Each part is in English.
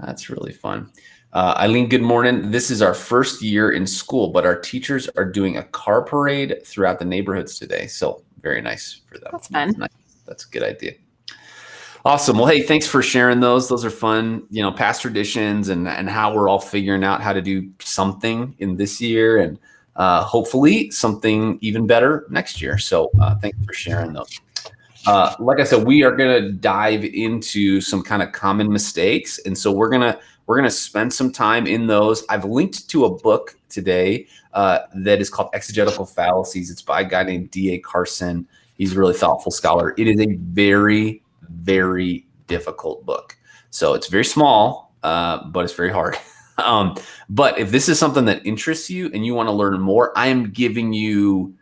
That's really fun. Eileen, good morning. This is our first year in school, but our teachers are doing a car parade throughout the neighborhoods today. So very nice for them. That's fun. Nice. That's a good idea. Awesome. Well, hey, thanks for sharing those. Those are fun, past traditions and how we're all figuring out how to do something in this year and hopefully something even better next year. So thanks for sharing those. Like I said, we are going to dive into some kind of common mistakes. And so we're going to spend some time in those. I've linked to a book today that is called Exegetical Fallacies. It's by a guy named D.A. Carson. He's a really thoughtful scholar. It is a very, very difficult book. So it's very small, but it's very hard. But if this is something that interests you and you want to learn more, I am giving you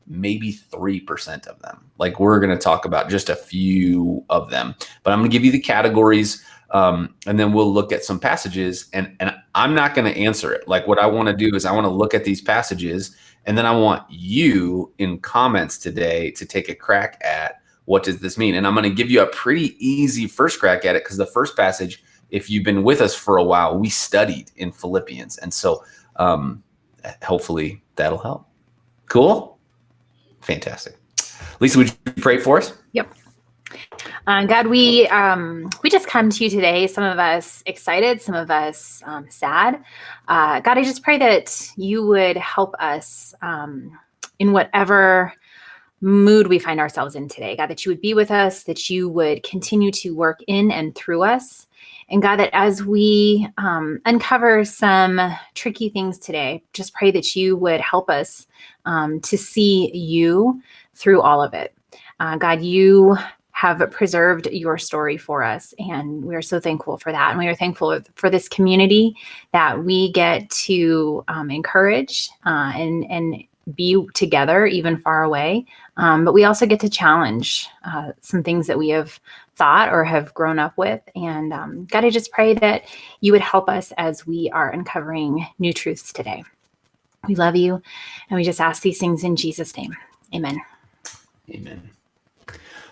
maybe 3% of them. Like we're going to talk about just a few of them, but I'm going to give you the categories. And then we'll look at some passages and I'm not going to answer it. Like what I want to do is I want to look at these passages and then I want you in comments today to take a crack at what does this mean? And I'm going to give you a pretty easy first crack at it because the first passage, if you've been with us for a while, we studied in Philippians. And so hopefully that'll help. Cool. Fantastic. Lisa, would you pray for us? Yep. God, we just come to you today, some of us excited, some of us sad. God, I just pray that you would help us in whatever mood we find ourselves in today. God, that you would be with us, that you would continue to work in and through us. And God, that as we uncover some tricky things today, just pray that you would help us to see you through all of it. God, you have preserved your story for us, and we are so thankful for that. And we are thankful for this community that we get to encourage and be together, even far away. But we also get to challenge some things that we have thought or have grown up with. And God, I just pray that you would help us as we are uncovering new truths today. We love you, and we just ask these things in Jesus' name. Amen. Amen.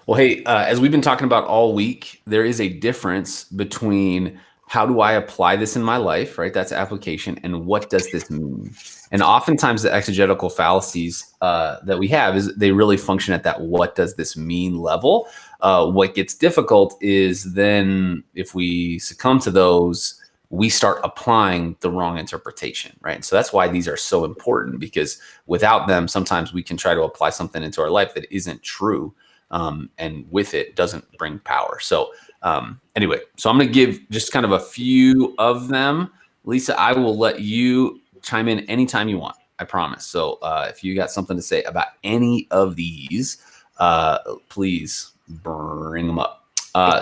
Well, hey, as we've been talking about all week, there is a difference between how do I apply this in my life, right? That's application. And what does this mean? And oftentimes the exegetical fallacies that we have is they really function at that what does this mean level. What gets difficult is then if we succumb to those, we start applying the wrong interpretation, right? And so that's why these are so important, because without them, sometimes we can try to apply something into our life that isn't true. And with it doesn't bring power. So anyway, so I'm going to give just kind of a few of them. Lisa, I will let you chime in anytime you want. I promise. So if you got something to say about any of these, please bring them up.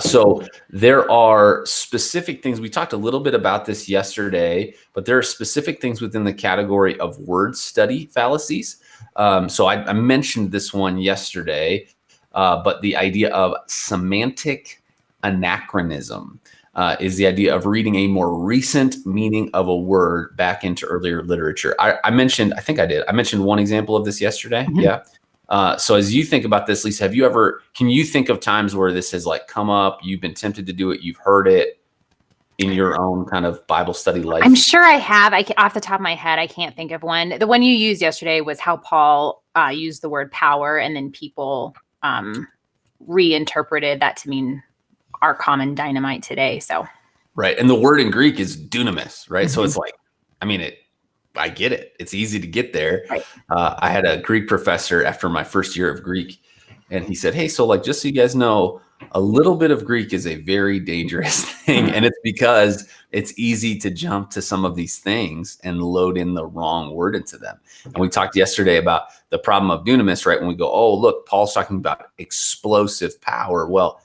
So there are specific things. We talked a little bit about this yesterday, but there are specific things within the category of word study fallacies. So I mentioned this one yesterday, but the idea of semantic anachronism is the idea of reading a more recent meaning of a word back into earlier literature. I mentioned one example of this yesterday. Mm-hmm. Yeah. So as you think about this, Lisa, can you think of times where this has like come up, you've been tempted to do it, you've heard it in your own kind of Bible study life? I'm sure I have. Off the top of my head, I can't think of one. The one you used yesterday was how Paul used the word power, and then people reinterpreted that to mean our common dynamite today. So right. And the word in Greek is dunamis, right? Mm-hmm. So it's like, I get it. It's easy to get there. Right. I had a Greek professor after my first year of Greek, and he said, hey, so like, just so you guys know, a little bit of Greek is a very dangerous thing. And it's because it's easy to jump to some of these things and load in the wrong word into them. And we talked yesterday about the problem of dunamis, right? When we go, oh, look, Paul's talking about explosive power. Well,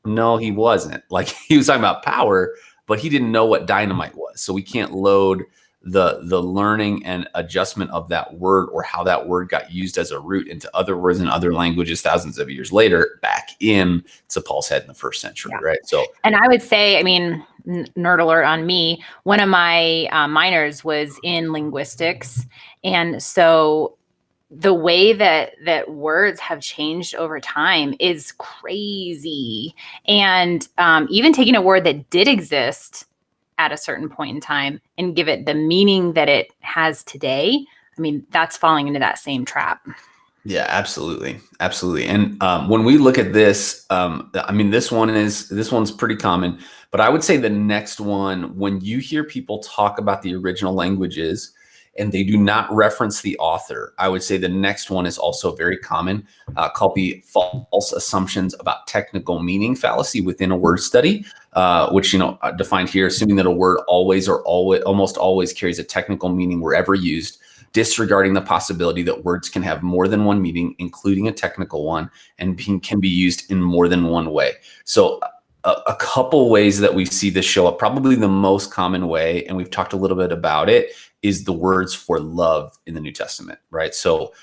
no, he wasn't. Like he was talking about power, but he didn't know what dynamite was. So we can't load the learning and adjustment of that word or how that word got used as a root into other words in other languages thousands of years later back in to Paul's head in the first century, yeah. Right? So, and I would say, nerd alert on me, one of my minors was in linguistics. And so the way that words have changed over time is crazy. And even taking a word that did exist at a certain point in time and give it the meaning that it has today, I mean, that's falling into that same trap. Yeah, absolutely. Absolutely. And when we look at this, I mean, this one's pretty common, but I would say the next one, when you hear people talk about the original languages and they do not reference the author, I would say the next one is also very common, called the false assumptions about technical meaning fallacy within a word study, which, defined here, assuming that a word always or almost always carries a technical meaning wherever used, disregarding the possibility that words can have more than one meaning, including a technical one, and can be used in more than one way. So a couple ways that we see this show up, probably the most common way, and we've talked a little bit about it, is the words for love in the New Testament, right? So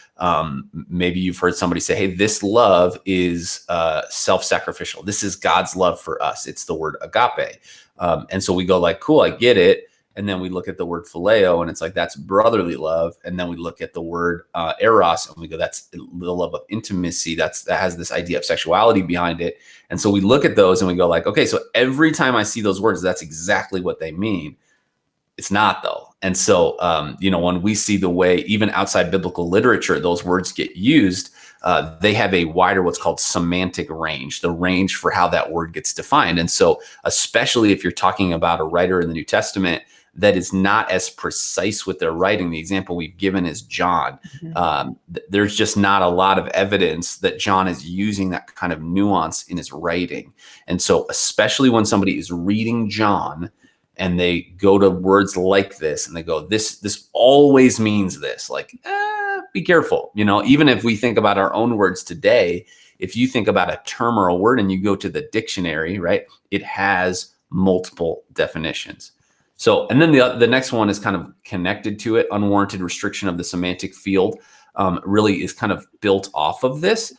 maybe you've heard somebody say, hey, this love is self-sacrificial. This is God's love for us. It's the word agape. And so we go like, cool, I get it. And then we look at the word phileo, and it's like, that's brotherly love. And then we look at the word eros, and we go, that's the love of intimacy. That has this idea of sexuality behind it. And so we look at those and we go like, okay, so every time I see those words, that's exactly what they mean. It's not, though. And so, when we see the way, even outside biblical literature, those words get used, they have a wider, what's called semantic range, the range for how that word gets defined. And so, especially if you're talking about a writer in the New Testament that is not as precise with their writing, the example we've given is John. There's just not a lot of evidence that John is using that kind of nuance in his writing. And so, especially when somebody is reading John, and they go to words like this and they go, this always means this, like, be careful. Even if we think about our own words today, if you think about a term or a word and you go to the dictionary, right, it has multiple definitions. So, and then the next one is kind of connected to it. Unwarranted restriction of the semantic field really is kind of built off of this,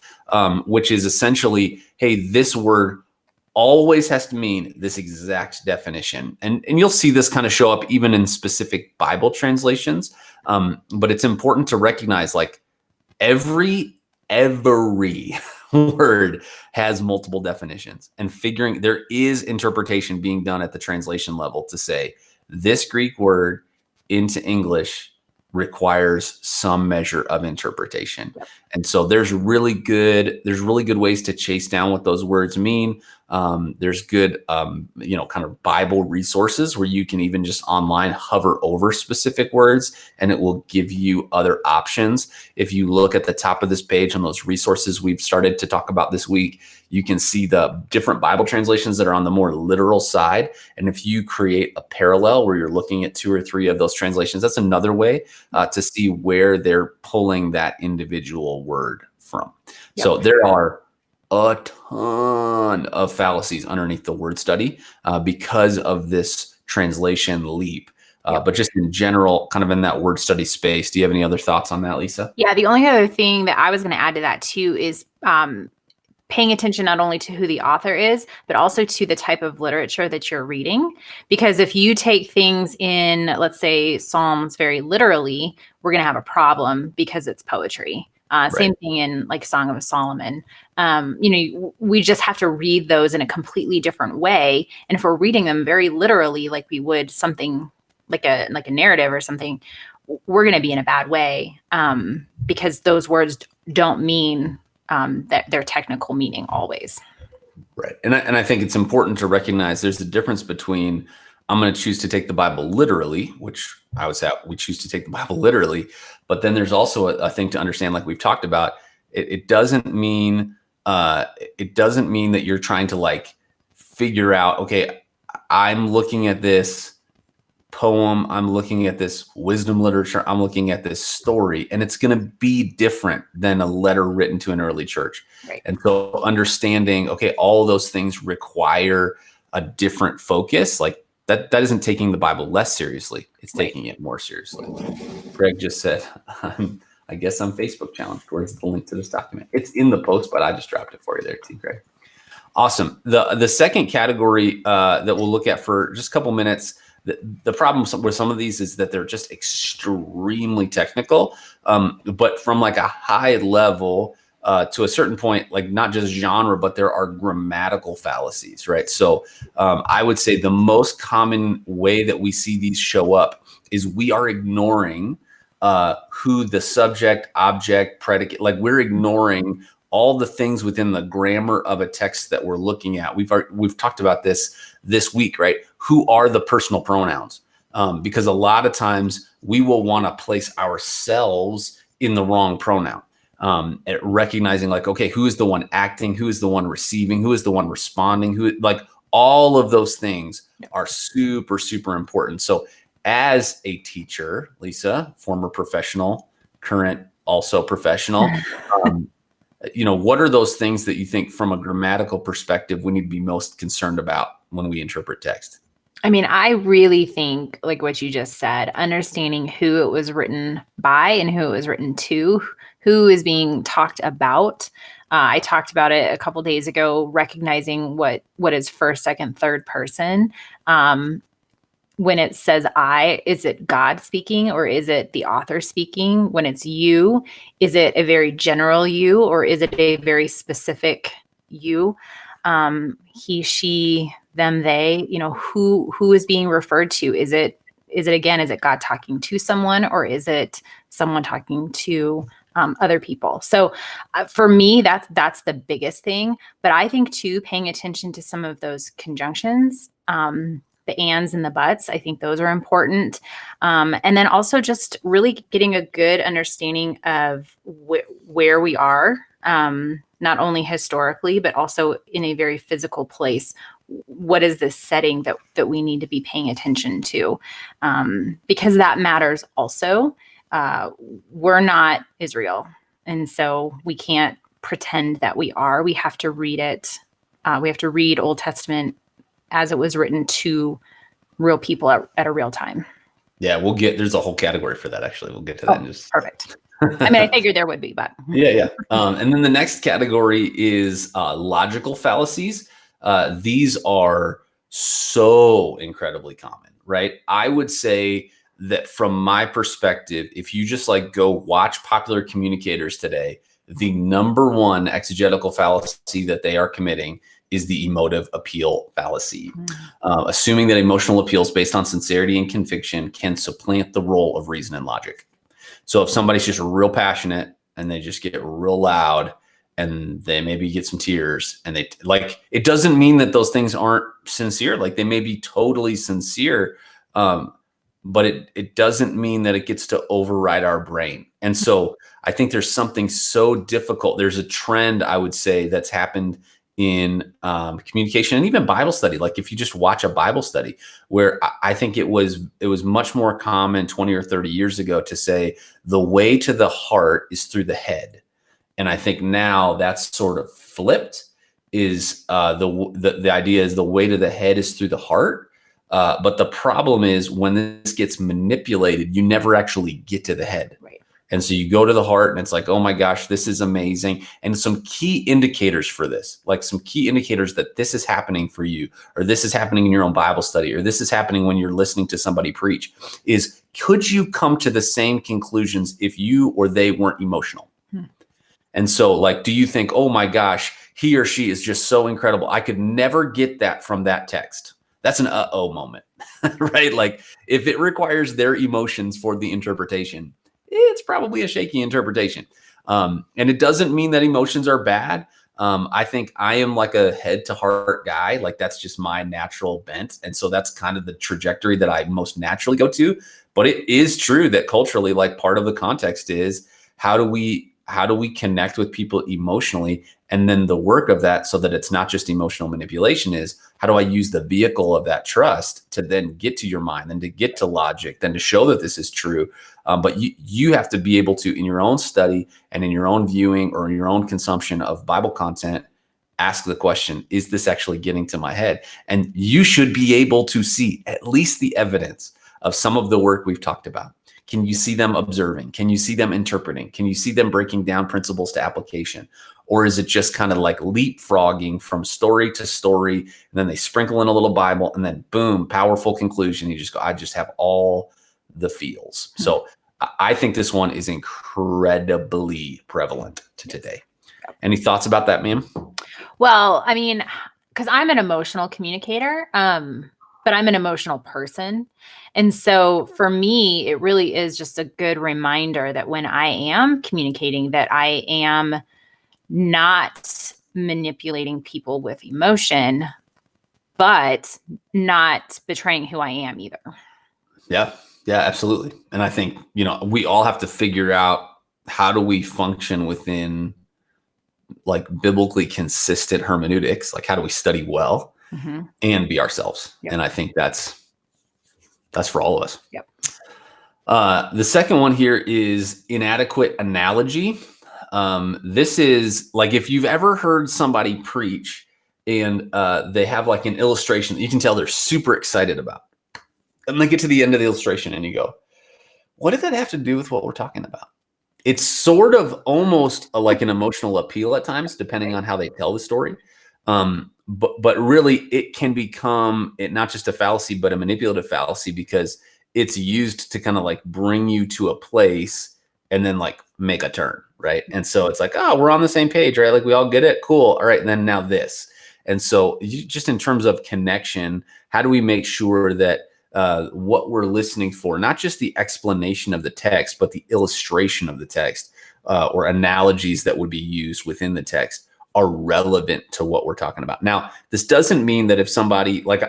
which is essentially, hey, this word always has to mean this exact definition. And you'll see this kind of show up even in specific Bible translations. But it's important to recognize, like, every word has multiple definitions, and figuring there is interpretation being done at the translation level to say this Greek word into English requires some measure of interpretation. Yep. And so there's really good ways to chase down what those words mean. There's good, kind of Bible resources where you can even just online hover over specific words and it will give you other options. If you look at the top of this page on those resources we've started to talk about this week, you can see the different Bible translations that are on the more literal side. And if you create a parallel where you're looking at 2 or 3 of those translations, that's another way to see where they're pulling that individual word from. Yep. So there are a ton of fallacies underneath the word study because of this translation leap. But just in general, kind of in that word study space, do you have any other thoughts on that, Lisa? Yeah, the only other thing that I was going to add to that too is paying attention not only to who the author is, but also to the type of literature that you're reading. Because if you take things in, let's say, Psalms very literally, we're going to have a problem because it's poetry. Same thing in like Song of Solomon. We just have to read those in a completely different way. And if we're reading them very literally, like we would something like a narrative or something, we're going to be in a bad way because those words don't mean that their technical meaning always. Right. And I think it's important to recognize there's a difference between I'm going to choose to take the Bible literally, which I would say we choose to take the Bible literally. But then there's also a thing to understand, like we've talked about, it doesn't mean that you're trying to like figure out, okay, I'm looking at this poem, I'm looking at this wisdom literature, I'm looking at this story, and it's going to be different than a letter written to an early church. Right. And so understanding, okay, all of those things require a different focus. Like that isn't taking the Bible less seriously. It's taking it more seriously. Greg just said, I guess I'm Facebook challenged. Where's the link to this document? It's in the post, but I just dropped it for you there too, Greg. Awesome. The second category that we'll look at for just a couple minutes, the problem with some of these is that they're just extremely technical, but from like a high level, to a certain point, like not just genre, but there are grammatical fallacies, right? So I would say the most common way that we see these show up is we are ignoring who the subject, object, predicate, like we're ignoring all the things within the grammar of a text that we're looking at. We've talked about this week, right? Who are the personal pronouns? Because a lot of times we will want to place ourselves in the wrong pronoun. Recognizing like, okay, who is the one acting? Who is the one receiving? Who is the one responding? Who, like, all of those things are super, super important. So as a teacher, Lisa, former professional, current also professional, what are those things that you think from a grammatical perspective we need to be most concerned about when we interpret text? I mean, I really think, like what you just said, understanding who it was written by and who it was written to, who is being talked about. I talked about it a couple days ago, recognizing what is first, second, third person. When it says I, is it God speaking or is it the author speaking? When it's you, is it a very general you or is it a very specific you? He, she, them, they, who is being referred to? Is it God talking to someone or is it someone talking to other people? So for me, that's the biggest thing. But I think too, paying attention to some of those conjunctions, the ands and the buts, I think those are important. And then also just really getting a good understanding of where we are, not only historically, but also in a very physical place. What is the setting that we need to be paying attention to? Because that matters also. We're not Israel. And so we can't pretend that we are. We have to read it. We have to read Old Testament as it was written to real people at a real time. Yeah, there's a whole category for that, actually. We'll get to that in just... Perfect. I mean, I figured there would be, but... Yeah. And then the next category is logical fallacies. These are so incredibly common, right? I would say that from my perspective, if you just like go watch popular communicators today, the number one exegetical fallacy that they are committing is the emotive appeal fallacy. Assuming that emotional appeals based on sincerity and conviction can supplant the role of reason and logic. So if somebody's just real passionate and they just get real loud and they maybe get some tears and they like, it doesn't mean that those things aren't sincere. Like they may be totally sincere, but it doesn't mean that it gets to override our brain. And so I think there's something so difficult. There's a trend, I would say, that's happened in communication and even Bible study. Like if you just watch a Bible study, where I think it was much more common 20 or 30 years ago to say the way to the heart is through the head. And I think now that's sort of flipped, is the idea is the way to the head is through the heart. But the problem is when this gets manipulated, you never actually get to the head. Right. And so you go to the heart and it's like, oh my gosh, this is amazing. And some key indicators for this, like some key indicators that this is happening for you, or this is happening in your own Bible study, or this is happening when you're listening to somebody preach, is could you come to the same conclusions if you or they weren't emotional? And so like, do you think, oh my gosh, he or she is just so incredible. I could never get that from that text. That's an uh-oh moment, right? Like if it requires their emotions for the interpretation, it's probably a shaky interpretation. And it doesn't mean that emotions are bad. I think I am like a head to heart guy. Like that's just my natural bent. And so that's kind of the trajectory that I most naturally go to. But it is true that culturally, like part of the context is how do we connect with people emotionally? And then the work of that, so that it's not just emotional manipulation, is how do I use the vehicle of that trust to then get to your mind, then to get to logic, then to show that this is true. But you have to be able to, in your own study and in your own viewing or in your own consumption of Bible content, ask the question, is this actually getting to my head? And you should be able to see at least the evidence of some of the work we've talked about. Can you see them observing? Can you see them interpreting? Can you see them breaking down principles to application? Or is it just kind of like leapfrogging from story to story, and then they sprinkle in a little Bible, and then boom, powerful conclusion. You just go, I just have all the feels. So I think this one is incredibly prevalent to today. Any thoughts about that, ma'am? Well, I mean, because I'm an emotional communicator, but I'm an emotional person. And so for me, it really is just a good reminder that when I am communicating, that I am not manipulating people with emotion, but not betraying who I am either. Yeah, absolutely. And I think, we all have to figure out, how do we function within like biblically consistent hermeneutics? Like, how do we study well and be ourselves? Yep. And I think that's for all of us. Yep. The second one here is inadequate analogy. This is like, if you've ever heard somebody preach and they have like an illustration that you can tell they're super excited about, and they get to the end of the illustration and you go, what did that have to do with what we're talking about? It's sort of almost like an emotional appeal at times, depending on how they tell the story. But really, it can become not just a fallacy, but a manipulative fallacy, because it's used to kind of like bring you to a place and then like make a turn, right? And so it's like, oh, we're on the same page, right? Like, we all get it, cool. All right, and then now this. And so just in terms of connection, how do we make sure that what we're listening for, not just the explanation of the text, but the illustration of the text, or analogies that would be used within the text, are relevant to what we're talking about? Now, this doesn't mean that if somebody, like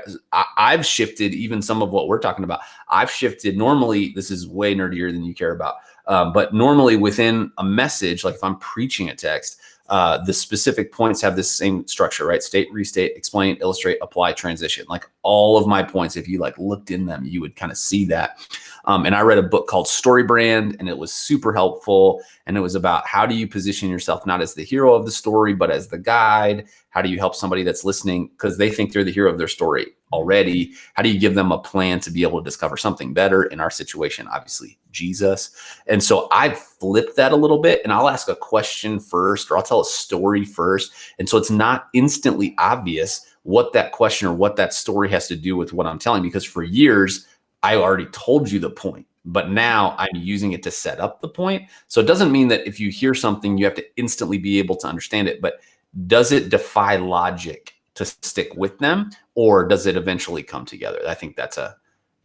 I've shifted even some of what we're talking about, I've shifted. Normally, this is way nerdier than you care about. But normally within a message, like if I'm preaching a text, the specific points have this same structure, right? State, restate, explain, illustrate, apply, transition. Like all of my points, if you like looked in them, you would kind of see that. And I read a book called Story Brand, and it was super helpful. And it was about, how do you position yourself not as the hero of the story, but as the guide? How do you help somebody that's listening because they think they're the hero of their story already? How do you give them a plan to be able to discover something better? In our situation, obviously, Jesus. And so I flipped that a little bit, and I'll ask a question first, or I'll tell a story first. And so it's not instantly obvious what that question or what that story has to do with what I'm telling, because for years, I already told you the point, but now I'm using it to set up the point. So it doesn't mean that if you hear something, you have to instantly be able to understand it, but does it defy logic to stick with them, or does it eventually come together? I think that's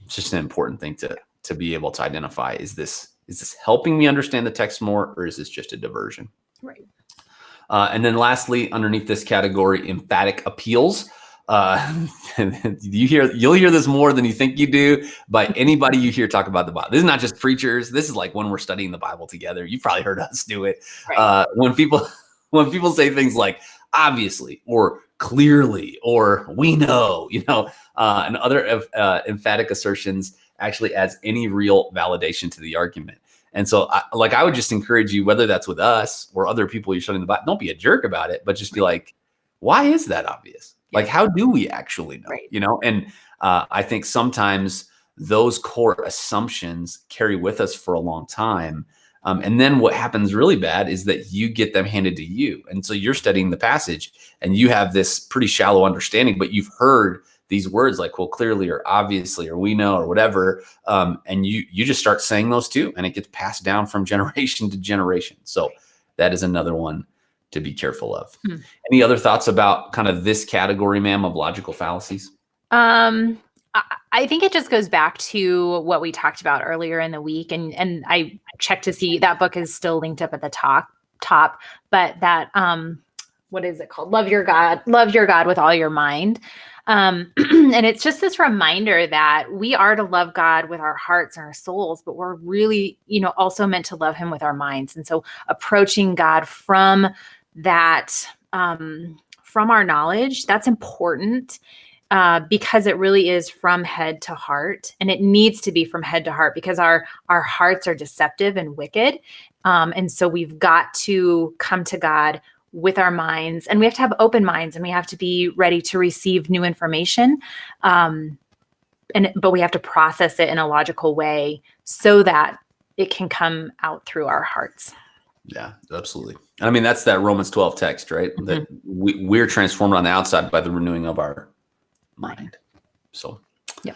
just an important thing to be able to identify. Is this helping me understand the text more, or is this just a diversion? Right. And then lastly, underneath this category, emphatic appeals. You'll hear this more than you think you do by anybody you hear talk about the Bible. This is not just preachers. This is like when we're studying the Bible together. You've probably heard us do it. Right. When people say things like obviously, or clearly, or we know, and other emphatic assertions actually adds any real validation to the argument. And so I would just encourage you, whether that's with us or other people you're studying the Bible, don't be a jerk about it, but just be like, why is that obvious? Like, how do we actually know? Right. And I think sometimes those core assumptions carry with us for a long time. And then what happens really bad is that you get them handed to you. And so you're studying the passage and you have this pretty shallow understanding, but you've heard these words like, well, clearly, or obviously, or we know, or whatever. And you just start saying those too. And it gets passed down from generation to generation. So that is another one to be careful of. Any other thoughts about kind of this category, ma'am, of logical fallacies? I think it just goes back to what we talked about earlier in the week. And I checked to see that book is still linked up at the top, but that, what is it called? Love your God with all your mind. And it's just this reminder that we are to love God with our hearts and our souls, but we're really, also meant to love him with our minds. And so approaching God from that, from our knowledge, that's important. Because it really is from head to heart, and it needs to be from head to heart because our hearts are deceptive and wicked. And so we've got to come to God with our minds, and we have to have open minds, and we have to be ready to receive new information. But we have to process it in a logical way so that it can come out through our hearts. Yeah, absolutely. I mean, that's that Romans 12 text, right? Mm-hmm. That we're transformed on the outside by the renewing of our mind. So, yeah.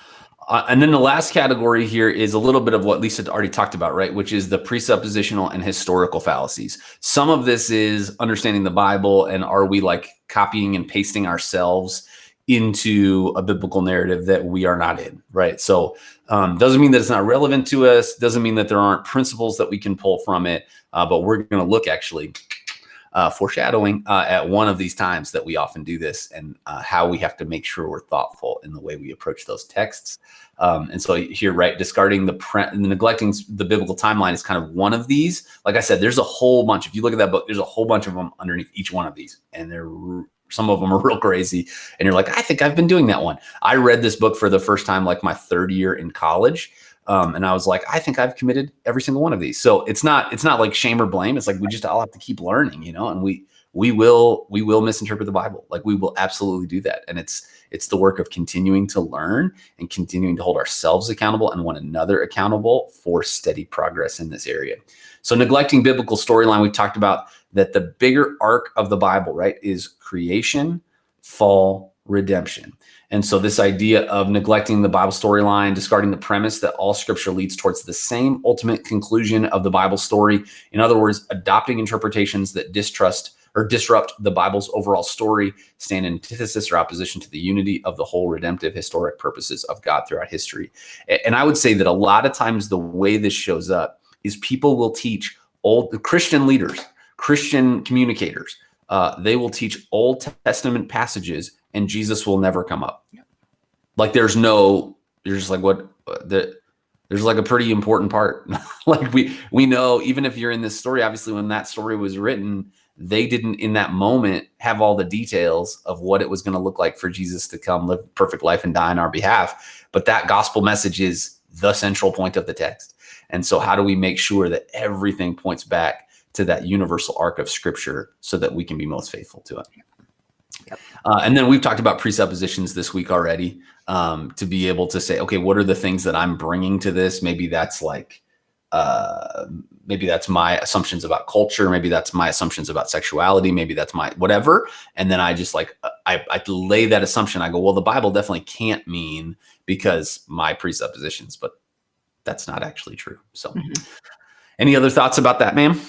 And then the last category here is a little bit of what Lisa already talked about, right? Which is the presuppositional and historical fallacies. Some of this is understanding the Bible, and are we like copying and pasting ourselves into a biblical narrative that we are not in, right? So doesn't mean that it's not relevant to us, doesn't mean that there aren't principles that we can pull from it, but we're going to look actually foreshadowing at one of these times that we often do this, and how we have to make sure we're thoughtful in the way we approach those texts. And so here, right, discarding neglecting the biblical timeline is kind of one of these. Like I said, there's a whole bunch. If you look at that book, there's a whole bunch of them underneath each one of these, and some of them are real crazy. And you're like, I think I've been doing that one. I read this book for the first time, like my third year in college. And I was like, I think I've committed every single one of these. So it's not like shame or blame. It's like, we just all have to keep learning, and we will misinterpret the Bible. Like, we will absolutely do that. And it's the work of continuing to learn and continuing to hold ourselves accountable and one another accountable for steady progress in this area. So neglecting biblical storyline, we talked about that the bigger arc of the Bible, right, is creation, fall, redemption. And so this idea of neglecting the Bible storyline, discarding the premise that all scripture leads towards the same ultimate conclusion of the Bible story. In other words, adopting interpretations that distrust or disrupt the Bible's overall story, stand in antithesis or opposition to the unity of the whole redemptive historic purposes of God throughout history. And I would say that a lot of times the way this shows up is people will teach old Christian leaders, Christian communicators, they will teach Old Testament passages and Jesus will never come up. Like you're just like, what, there's like a pretty important part. Like we know, even if you're in this story, obviously when that story was written, they didn't in that moment have all the details of what it was going to look like for Jesus to come, live perfect life and die on our behalf. But that gospel message is the central point of the text. And so how do we make sure that everything points back to that universal arc of scripture so that we can be most faithful to it? Yep. And then we've talked about presuppositions this week already, to be able to say, okay, what are the things that I'm bringing to this? Maybe that's like, maybe that's my assumptions about culture. Maybe that's my assumptions about sexuality. Maybe that's my whatever. And then I just like, I lay that assumption. I go, well, the Bible definitely can't mean because my presuppositions, but that's not actually true. So any other thoughts about that, ma'am?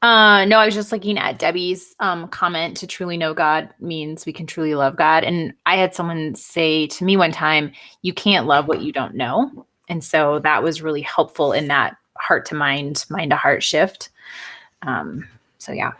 No, I was just looking at Debbie's comment. To truly know God means we can truly love God. And I had someone say to me one time, you can't love what you don't know. And so that was really helpful in that heart to mind, mind to heart shift. So yeah.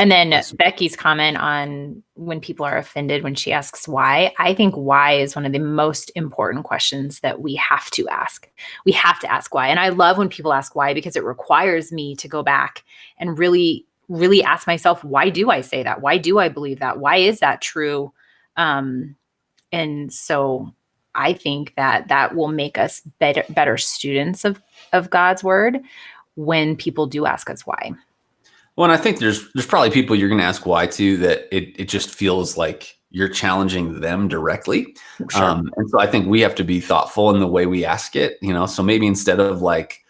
And then Becky's comment on when people are offended when she asks why. I think why is one of the most important questions that we have to ask. We have to ask why. And I love when people ask why, because it requires me to go back and really, really ask myself, why do I say that? Why do I believe that? Why is that true? And so I think that will make us better students of God's word when people do ask us why. Well, and I think there's probably people you're going to ask why to, that it just feels like you're challenging them directly. Sure. And so I think we have to be thoughtful in the way we ask it, so maybe instead of like,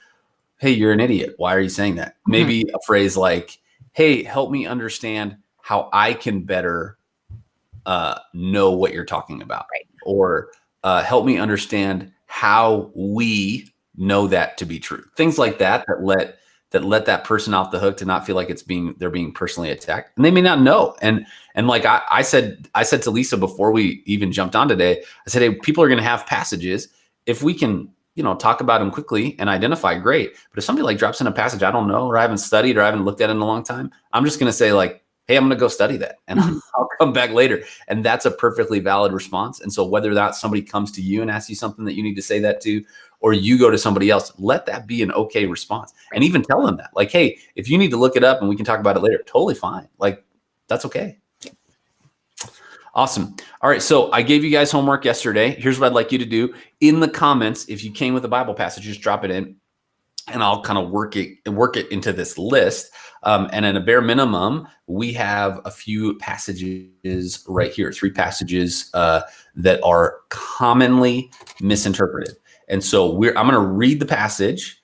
hey, you're an idiot, why are you saying that? Maybe a phrase like, hey, help me understand how I can better know what you're talking about. Right. Or help me understand how we know that to be true. Things like that let that person off the hook, to not feel like they're being personally attacked, and they may not know. And like I said to Lisa before we even jumped on today, I said, hey, people are going to have passages. If we can, talk about them quickly and identify, great. But if somebody like drops in a passage I don't know, or I haven't studied, or I haven't looked at it in a long time, I'm just going to say like, hey, I'm going to go study that and I'll come back later. And that's a perfectly valid response. And so whether that somebody comes to you and asks you something that you need to say that to, or you go to somebody else, let that be an okay response. And even tell them that, like, hey, if you need to look it up and we can talk about it later, totally fine. Like, that's okay. Awesome. All right. So I gave you guys homework yesterday. Here's what I'd like you to do in the comments. If you came with a Bible passage, just drop it in and I'll kind of work it into this list. And at a bare minimum, we have a few passages right here, 3 passages that are commonly misinterpreted. And so I'm going to read the passage.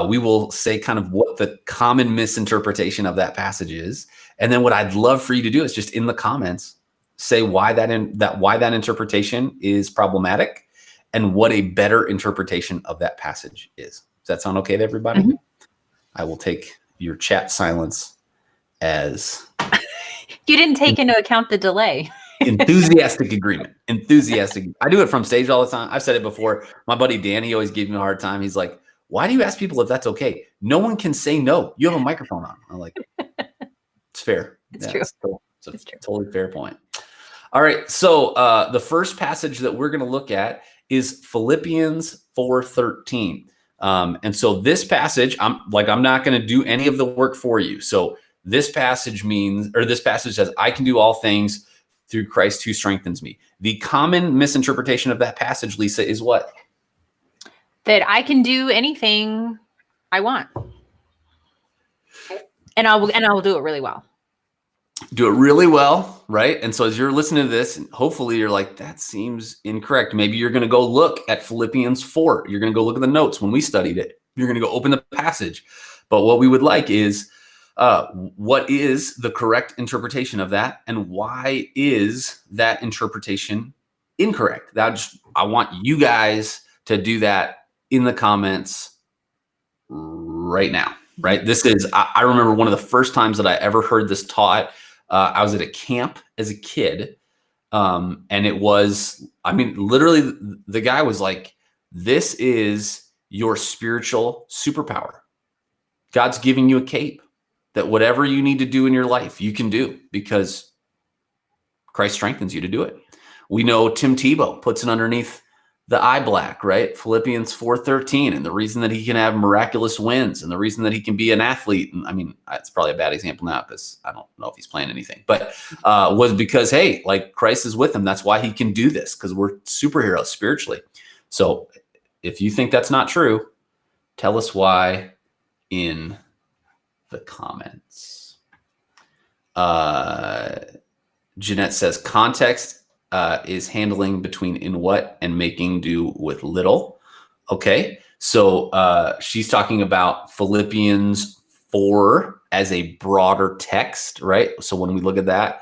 We will say kind of what the common misinterpretation of that passage is. And then what I'd love for you to do is just in the comments, say why that interpretation is problematic. and what a better interpretation of that passage is. Does that sound okay to everybody? Mhm. I will take your chat silence as You didn't take into account the delay. enthusiastic agreement. Enthusiastic. I do it from stage all the time. I've said it before. My buddy Danny always gives me a hard time. He's like, why do you ask people if that's okay? No one can say no. You have a microphone on. I'm like, it's fair. It's true. It's a totally fair point. All right. So the first passage that we're going to look at is Philippians 4:13. And so this passage, I'm not going to do any of the work for you. So this passage says, I can do all things through Christ who strengthens me. The common misinterpretation of that passage, Lisa, is what? That I can do anything I want. And I will do it really well. Do it really well, right? And so as you're listening to this, hopefully you're like, that seems incorrect. Maybe you're going to go look at Philippians 4. You're going to go look at the notes when we studied it. You're going to go open the passage. But what we would like is, what is the correct interpretation of that? And why is that interpretation incorrect? I want you guys to do that in the comments right now, right? I remember one of the first times that I ever heard this taught. I was at a camp as a kid. And it was, literally the guy was like, this is your spiritual superpower. God's giving you a cape that whatever you need to do in your life, you can do because Christ strengthens you to do it. We know Tim Tebow puts it underneath the eye black, right? Philippians 4:13. And the reason that he can have miraculous wins and the reason that he can be an athlete. And it's probably a bad example now because I don't know if he's playing anything, but was because, hey, like Christ is with him. That's why he can do this, because we're superheroes spiritually. So if you think that's not true, tell us why in the comments. Jeanette says context is handling between in what and making do with little. Okay. So she's talking about Philippians 4 as a broader text, right? So when we look at that,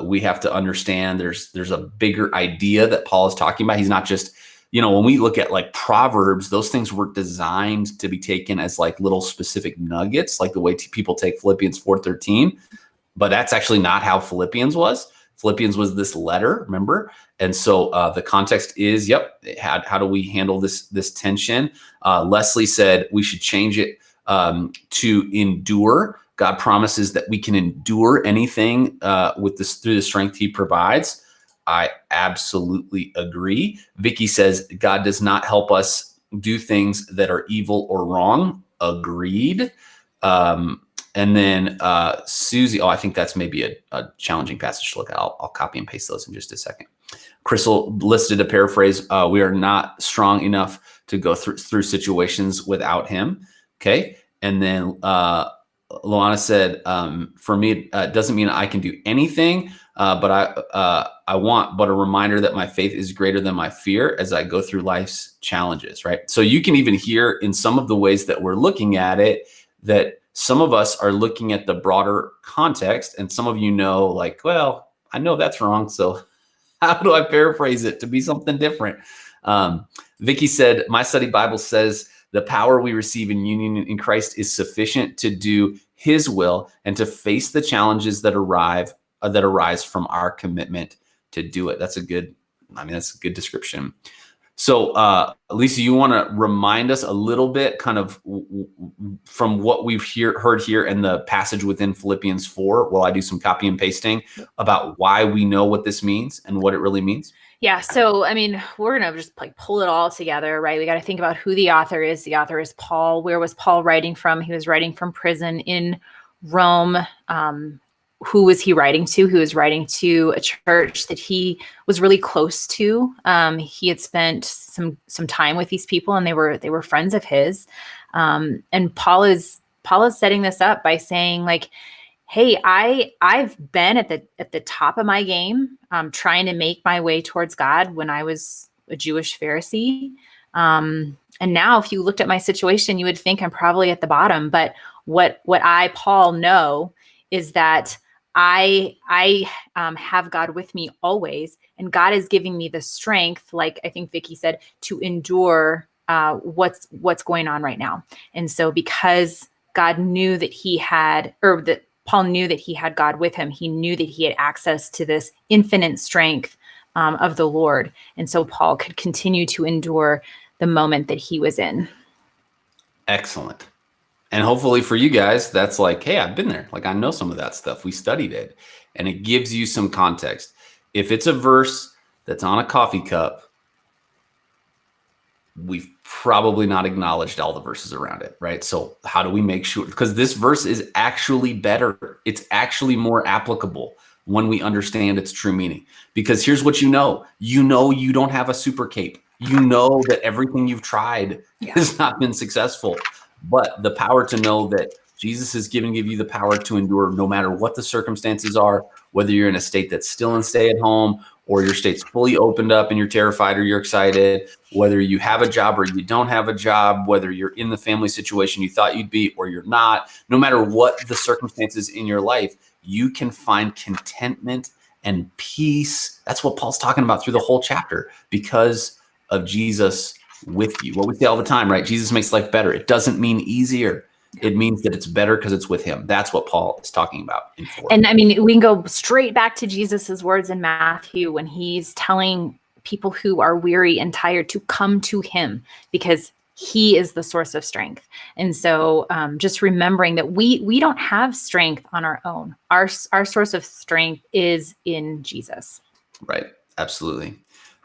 we have to understand there's a bigger idea that Paul is talking about. He's not just, when we look at like Proverbs, those things were designed to be taken as like little specific nuggets, like the way people take Philippians 4:13. But that's actually not how Philippians was. Philippians was this letter, remember? And so the context is, how do we handle this tension? Leslie said we should change it to endure. God promises that we can endure anything through the strength he provides. I absolutely agree. Vicky says God does not help us do things that are evil or wrong. Agreed. And then Susie, I think that's maybe a challenging passage to look at. I'll copy and paste those in just a second. Crystal listed a paraphrase. We are not strong enough to go through situations without him. Okay. And then Luana said, for me, it doesn't mean I can do anything, but I want a reminder that my faith is greater than my fear as I go through life's challenges, right? So you can even hear in some of the ways that we're looking at it that some of us are looking at the broader context, and some of like, well, I know that's wrong, so how do I paraphrase it to be something different? Vicky said, my study Bible says the power we receive in union in Christ is sufficient to do his will and to face the challenges that arise from our commitment to do it. That's a good description. So, Lisa, you want to remind us a little bit kind of from what we've heard here in the passage within Philippians 4, while I do some copy and pasting about why we know what this means and what it really means? Yeah. So, we're going to just like pull it all together, right? We got to think about who the author is. The author is Paul. Where was Paul writing from? He was writing from prison in Rome. Who was he writing to? He was writing to a church that he was really close to. He had spent some time with these people, and they were friends of his. And Paul is setting this up by saying, like, hey, I've been at the top of my game, trying to make my way towards God when I was a Jewish Pharisee. And now, if you looked at my situation, you would think I'm probably at the bottom. But what I, Paul, know is that I have God with me always, and God is giving me the strength, like I think Vicky said, to endure what's going on right now. And so because God knew that he had, or that Paul knew that he had God with him, he knew that he had access to this infinite strength of the Lord. And so Paul could continue to endure the moment that he was in. Excellent. And hopefully for you guys, that's like, hey, I've been there. Like, I know some of that stuff. We studied it, and it gives you some context. If it's a verse that's on a coffee cup, we've probably not acknowledged all the verses around it, right? So how do we make sure? Because this verse is actually better. It's actually more applicable when we understand its true meaning. Because here's what you don't have a super cape. You know that everything you've tried has not been successful. But the power to know that Jesus is give you the power to endure no matter what the circumstances are, whether you're in a state that's still in stay at home, or your state's fully opened up and you're terrified or you're excited, whether you have a job or you don't have a job, whether you're in the family situation you thought you'd be or you're not, no matter what the circumstances in your life, you can find contentment and peace. That's what Paul's talking about through the whole chapter, because of Jesus with you. What we say all the time, right? Jesus makes life better. It doesn't mean easier. It means that it's better because it's with him. That's what Paul is talking about in 4. And I mean, we can go straight back to Jesus's words in Matthew when he's telling people who are weary and tired to come to him because he is the source of strength. And so just remembering that we don't have strength on our own. Our source of strength is in Jesus. Right. Absolutely.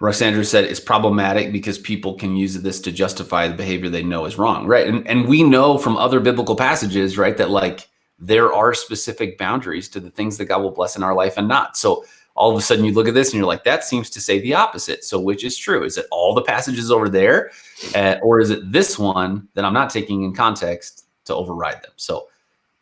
Roxandra said it's problematic because people can use this to justify the behavior they know is wrong. Right. And we know from other biblical passages, right, that like there are specific boundaries to the things that God will bless in our life and not. So all of a sudden you look at this and you're like, that seems to say the opposite. So which is true? Is it all the passages over there? Or is it this one that I'm not taking in context to override them? So,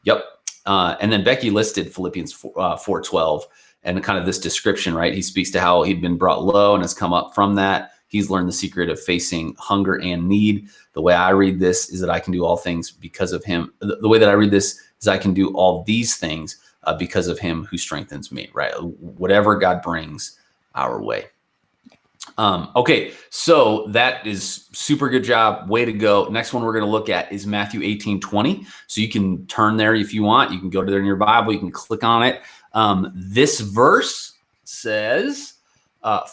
yep. And then Becky listed Philippians 4:12. And kind of this description, right? He speaks to how he'd been brought low and has come up from that. He's learned the secret of facing hunger and need. The way I read this is that I can do all things because of him. The way that I read this is I can do all these things because of him who strengthens me, right? Whatever God brings our way. Okay, so that is super good job. Way to go. Next one we're going to look at is Matthew 18:20. So you can turn there if you want. You can go to there in your Bible. You can click on it. This verse says,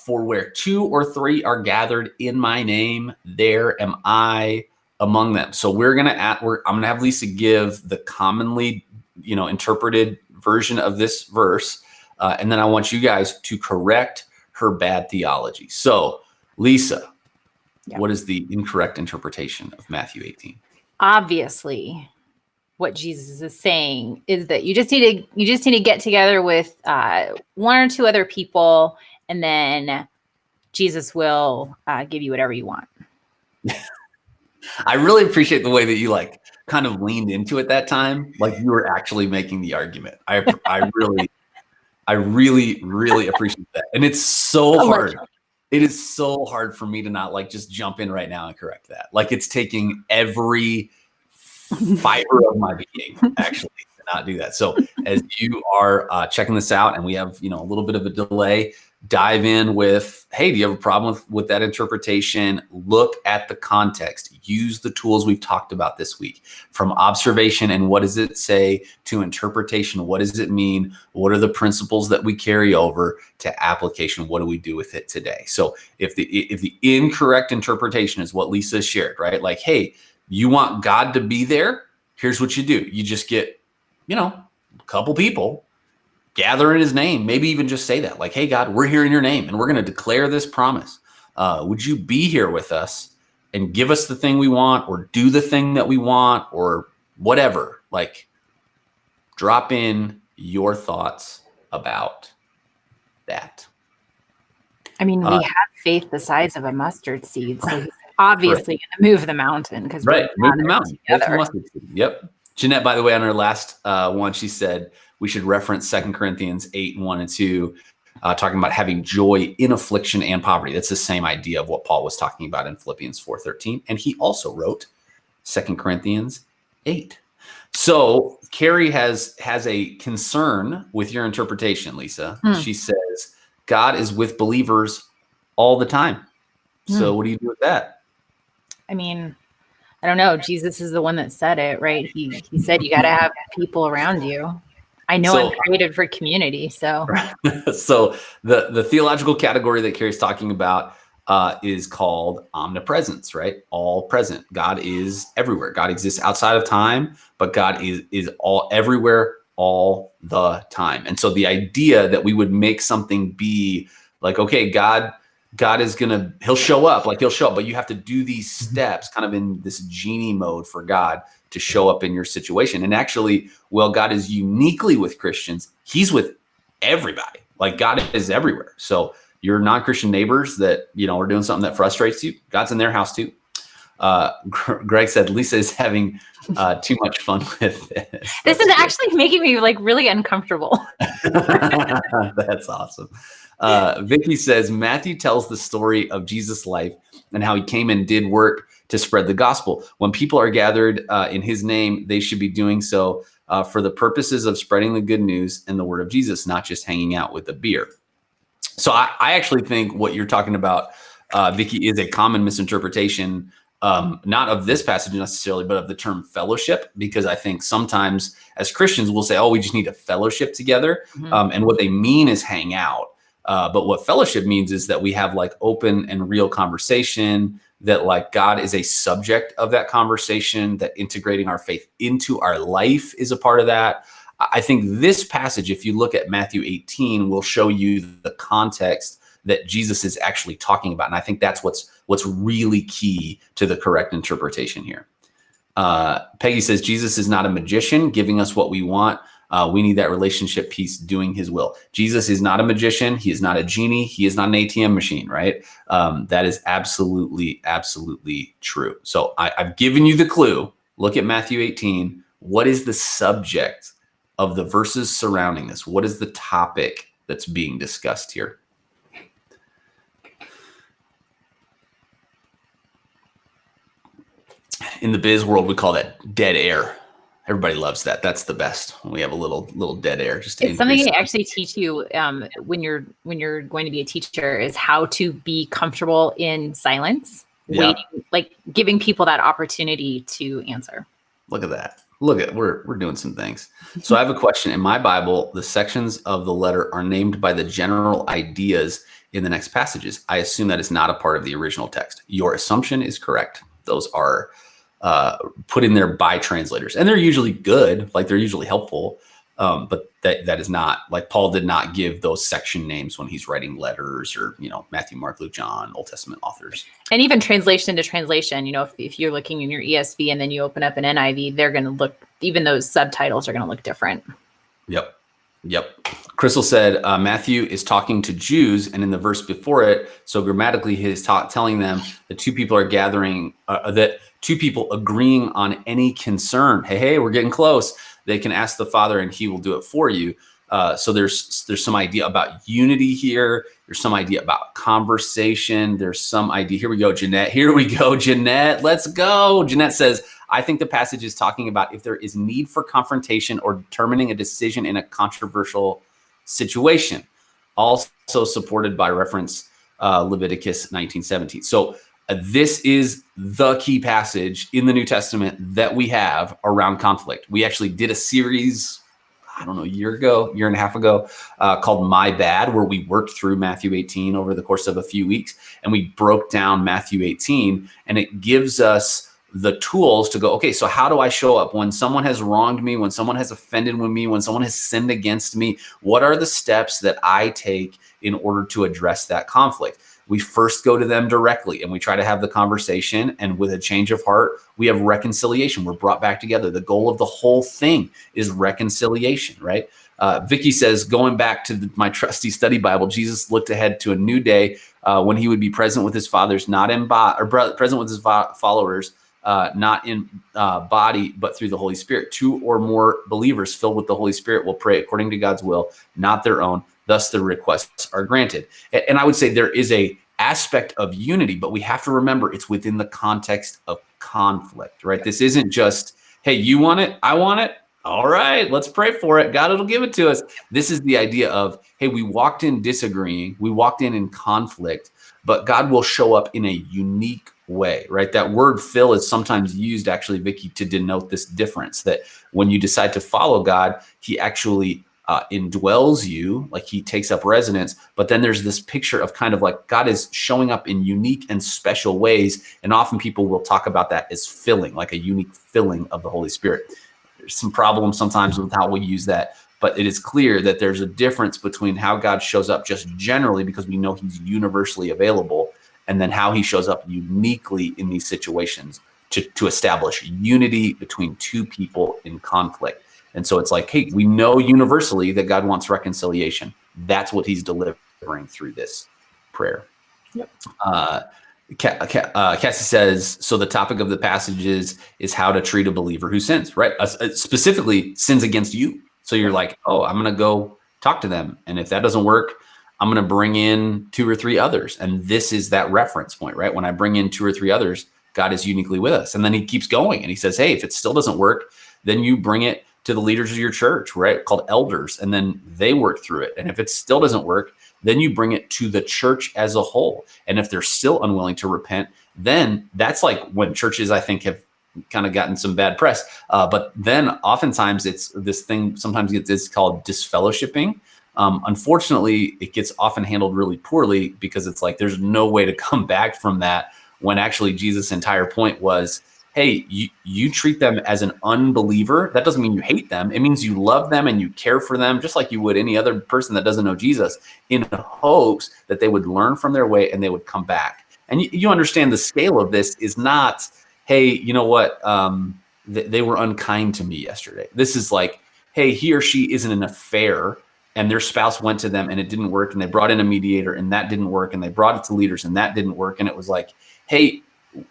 for where 2 or 3 are gathered in my name, there am I among them. So I'm going to have Lisa give the commonly, interpreted version of this verse. And then I want you guys to correct her bad theology. So Lisa, What is the incorrect interpretation of Matthew 18? Obviously, what Jesus is saying is that you just need to get together with 1 or 2 other people, and then Jesus will give you whatever you want. I really appreciate the way that you kind of leaned into it that time, like you were actually making the argument. I really, really appreciate that, and it's so hard. It is so hard for me to not just jump in right now and correct that. Like it's taking every fiber of my being actually to not do that. So as you are checking this out, and we have a little bit of a delay, dive in with, hey, do you have a problem with that interpretation? Look at the context. Use the tools we've talked about this week, from observation and what does it say, to interpretation, what does it mean, what are the principles that we carry over, to application, what do we do with it today? So if the incorrect interpretation is what Lisa shared, right? Like, hey, you want God to be there? Here's what you do. You just get, a couple people, gather in his name, maybe even just say that, like, hey, God, we're here in your name and we're going to declare this promise. Would you be here with us and give us the thing we want, or do the thing that we want, or whatever? Like, drop in your thoughts about that. I mean, we have faith the size of a mustard seed, so he's obviously going to move the mountain, because move the mountain. Yep. Jeanette, by the way, on her last one, she said we should reference 2 Corinthians 8:1 and 2, talking about having joy in affliction and poverty. That's the same idea of what Paul was talking about in Philippians 4:13. And he also wrote 2 Corinthians 8. So Carrie has a concern with your interpretation, Lisa. She says God is with believers all the time. So what do you do with that? I mean, I don't know. Jesus is the one that said it, right? He said you got to have people around you. I know I'm created for community, so. So the theological category that Carrie's talking about is called omnipresence, right? All present. God is everywhere. God exists outside of time, but God is all everywhere all the time. And so the idea that we would make something be like, okay, God is he'll show up, but you have to do these steps kind of in this genie mode for God to show up in your situation. And actually, well, God is uniquely with Christians. He's with everybody. Like God is everywhere. So your non-Christian neighbors that, are doing something that frustrates you, God's in their house too. Greg said Lisa is having too much fun with this. This is actually making me like really uncomfortable. That's awesome. Vicky says Matthew tells the story of Jesus' life and how he came and did work to spread the gospel. When people are gathered in his name, they should be doing so for the purposes of spreading the good news and the word of Jesus, not just hanging out with a beer. So I actually think what you're talking about, Vicky, is a common misinterpretation, not of this passage necessarily, but of the term fellowship, because I think sometimes as Christians we'll say, oh, we just need to fellowship together. And what they mean is hang out. But what fellowship means is that we have like open and real conversation, that like God is a subject of that conversation, that integrating our faith into our life is a part of that. I think this passage, if you look at Matthew 18, will show you the context that Jesus is actually talking about. And I think that's what's really key to the correct interpretation here. Peggy says, Jesus is not a magician giving us what we want. We need that relationship piece, doing his will. Jesus is not a magician. He is not a genie. He is not an ATM machine, right? That is absolutely, absolutely true. So I've given you the clue. Look at Matthew 18. What is the subject of the verses surrounding this? What is the topic that's being discussed here? In the biz world, we call that dead air. Everybody loves that. That's the best when we have a little dead air. Just it's something they actually teach you when you're going to be a teacher, is how to be comfortable in silence, waiting, like giving people that opportunity to answer. Look at that. We're doing some things. So I have a question. In my Bible, the sections of the letter are named by the general ideas in the next passages. I assume that is not a part of the original text. Your assumption is correct. Those are put in there by translators, and they're usually good, like they're usually helpful. But that is not, like, Paul did not give those section names when he's writing letters, or, Matthew, Mark, Luke, John, Old Testament authors. And even translation to translation, if you're looking in your ESV and then you open up an NIV, they're going to look, even those subtitles are going to look different. Yep. Crystal said Matthew is talking to Jews, and in the verse before it, so grammatically he is telling them that two people are gathering, that two people agreeing on any concern. Hey, we're getting close. They can ask the Father and he will do it for you. So there's some idea about unity here. There's some idea about conversation. There's some idea. Here we go, Jeanette. Let's go. Jeanette says, I think the passage is talking about if there is need for confrontation or determining a decision in a controversial situation. Also supported by reference Leviticus 19:17. So this is the key passage in the New Testament that we have around conflict. We actually did a series, I don't know, year and a half ago, called My Bad, where we worked through Matthew 18 over the course of a few weeks. And we broke down Matthew 18, and it gives us the tools to go, okay, so how do I show up when someone has wronged me, when someone has offended me, when someone has sinned against me? What are the steps that I take in order to address that conflict? We first go to them directly and we try to have the conversation, and with a change of heart, we have reconciliation. We're brought back together. The goal of the whole thing is reconciliation, right? Vicky says, going back to my trusty study Bible, Jesus looked ahead to a new day when he would be present with his followers, not in present with his followers, not in body, but through the Holy Spirit. Two or more believers filled with the Holy Spirit will pray according to God's will, not their own. Thus the requests are granted. And I would say there is a aspect of unity, but we have to remember it's within the context of conflict, right? This isn't just hey, you want it? I want it. All right, let's pray for it. God will give it to us. This is the idea of, hey, we walked in disagreeing. We walked in conflict, but God will show up in a unique way, right? That word fill is sometimes used actually, Vicky, to denote this difference, that when you decide to follow God, he actually indwells you, like he takes up residence. But then there's this picture of kind of like God is showing up in unique and special ways. And often people will talk about that as filling, like a unique filling of the Holy Spirit. There's some problems sometimes with how we use that, but it is clear that there's a difference between how God shows up just generally, because we know he's universally available, and then how he shows up uniquely in these situations to establish unity between two people in conflict. And so it's like, hey, we know universally that God wants reconciliation. That's what he's delivering through this prayer. Yep. Cassie says, so the topic of the passage is how to treat a believer who sins, right? Specifically sins against you. So you're like, oh, I'm going to go talk to them. And if that doesn't work, I'm going to bring in 2 or 3 others. And this is that reference point, right? When I bring in 2 or 3 others, God is uniquely with us. And then he keeps going and he says, hey, if it still doesn't work, then you bring it to the leaders of your church, right? Called elders. And then they work through it. And if it still doesn't work, then you bring it to the church as a whole. And if they're still unwilling to repent, then that's like when churches, I think, have kind of gotten some bad press. But then oftentimes it's this thing, sometimes it's called disfellowshipping. Unfortunately, it gets often handled really poorly because it's like there's no way to come back from that, when actually Jesus' entire point was, hey, you treat them as an unbeliever. That doesn't mean you hate them. It means you love them and you care for them just like you would any other person that doesn't know Jesus, in hopes that they would learn from their way and they would come back. And you understand the scale of this is not, hey, you know what? They were unkind to me yesterday. This is like, hey, he or she is in an affair and their spouse went to them and it didn't work. And they brought in a mediator and that didn't work. And they brought it to leaders and that didn't work. And it was like, hey,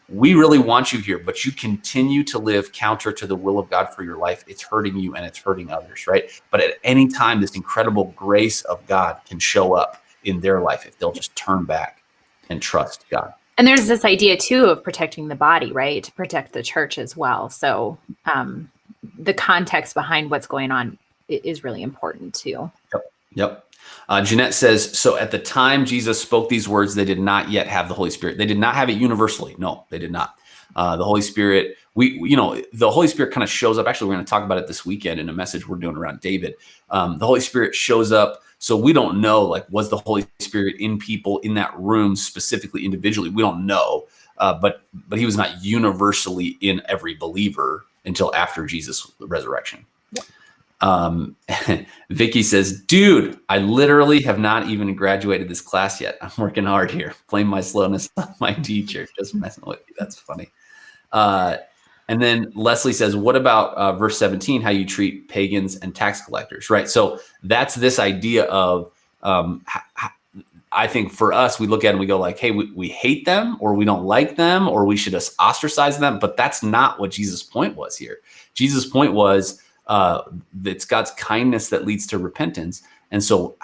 we really want you here, but you continue to live counter to the will of God for your life. It's hurting you and it's hurting others, right? But at any time, this incredible grace of God can show up in their life if they'll just turn back and trust God. And there's this idea too of protecting the body, right? To protect the church as well. So the context behind what's going on is really important too. Yep. Jeanette says, so at the time Jesus spoke these words, they did not yet have the Holy Spirit. They did not have it universally. No, they did not. The Holy Spirit, the Holy Spirit kind of shows up. Actually, we're going to talk about it this weekend in a message we're doing around David. The Holy Spirit shows up. So we don't know, like, was the Holy Spirit in people in that room specifically, individually? We don't know. But he was not universally in every believer until after Jesus' resurrection. Vicky says, dude, I literally have not even graduated this class yet. I'm working hard here. Blame my slowness on my teacher. Just messing with you. That's funny. And then Leslie says, what about verse 17, how you treat pagans and tax collectors, right? So that's this idea of, I think for us, we look at it and we go like, hey, we hate them, or we don't like them, or we should just ostracize them. But that's not what Jesus' point was here. Jesus' point was, it's God's kindness that leads to repentance. And so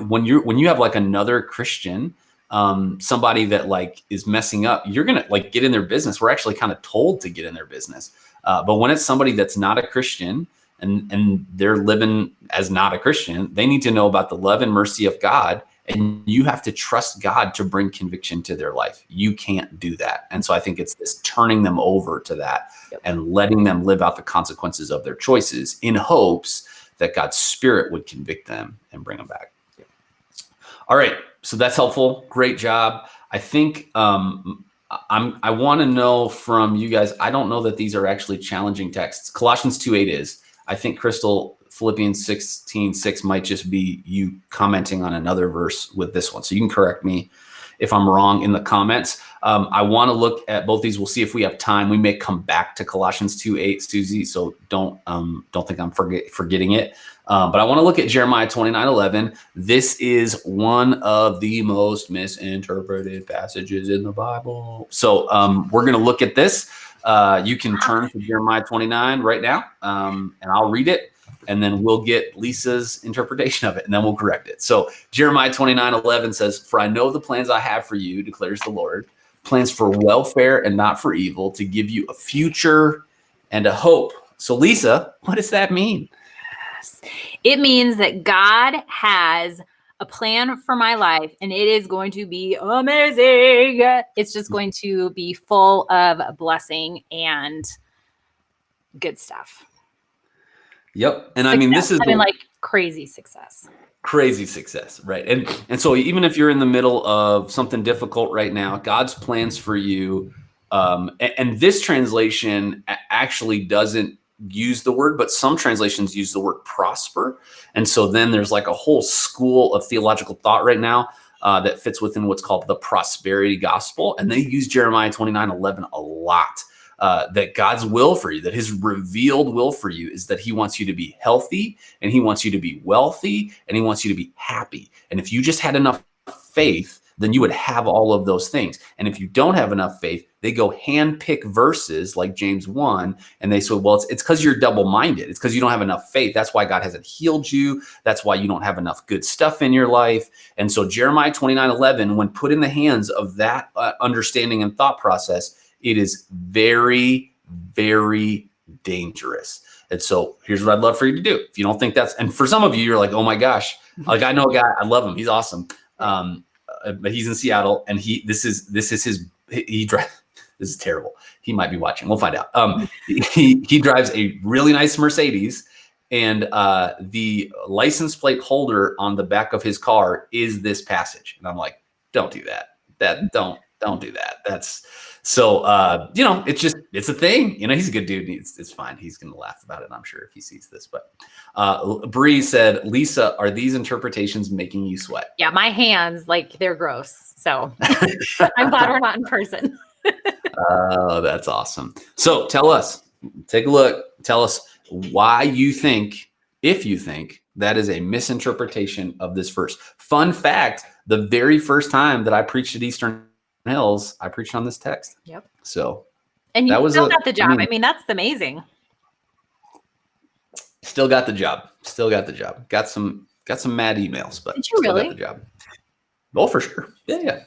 when you have like another Christian, somebody that like is messing up, you're going to like get in their business. We're actually kind of told to get in their business. But when it's somebody that's not a Christian and they're living as not a Christian, they need to know about the love and mercy of God. And you have to trust God to bring conviction to their life. You can't do that. And so I think it's this turning them over to that and letting them live out the consequences of their choices in hopes that God's Spirit would convict them and bring them back. Yep. All right. So that's helpful. Great job. I think I want to know from you guys, I don't know that these are actually challenging texts. Colossians 2:8 is. I think, Crystal, Philippians 16:6 might just be you commenting on another verse with this one. So you can correct me if I'm wrong in the comments. I want to look at both these. We'll see if we have time. We may come back to Colossians 2:8, Susie. So don't think I'm forgetting it. But I want to look at Jeremiah 29:11. This is one of the most misinterpreted passages in the Bible. So we're going to look at this. You can turn to Jeremiah 29 right now, and I'll read it. And then we'll get Lisa's interpretation of it, and then we'll correct it. So Jeremiah 29:11 says, for I know the plans I have for you, declares the Lord, plans for welfare and not for evil, to give you a future and a hope. So Lisa, what does that mean? It means that God has a plan for my life, and it is going to be amazing. It's just going to be full of blessing and good stuff. Yep. And Success. I mean, this is like crazy success. Crazy success, right? And so even if you're in the middle of something difficult right now, God's plans for you, and this translation actually doesn't use the word, but some translations use the word prosper. And so then there's like a whole school of theological thought right now that fits within what's called the prosperity gospel. And they use Jeremiah 29:11 a lot. That God's will for you, that his revealed will for you is that he wants you to be healthy, and he wants you to be wealthy, and he wants you to be happy. And if you just had enough faith, then you would have all of those things. And if you don't have enough faith, they go handpick verses like James 1, and they say, well, it's because you're double-minded. It's because you don't have enough faith. That's why God hasn't healed you. That's why you don't have enough good stuff in your life. And so Jeremiah 29:11, when put in the hands of that understanding and thought process, it is very, very dangerous. And so here's what I'd love for you to do. If you don't think that's, and for some of you, you're like, oh my gosh, like I know a guy, I love him. He's awesome. But he's in Seattle, and this is terrible. He might be watching. We'll find out. He drives a really nice Mercedes, and the license plate holder on the back of his car is this passage. And I'm like, don't do that. Don't do that. That's so, it's a thing. He's a good dude. It's fine. He's going to laugh about it, I'm sure, if he sees this. But Bree said, Lisa, are these interpretations making you sweat? Yeah, my hands, they're gross. So I'm glad we're not in person. Oh, that's awesome. So tell us, take a look. Tell us why you think, if you think, that is a misinterpretation of this verse. Fun fact, the very first time that I preached at Eastern Hills, I preached on this text. Yep. So and you still got the job. I mean, that's amazing. Still got the job. Got some mad emails, but did you really? Got the job. Oh, for sure. Yeah.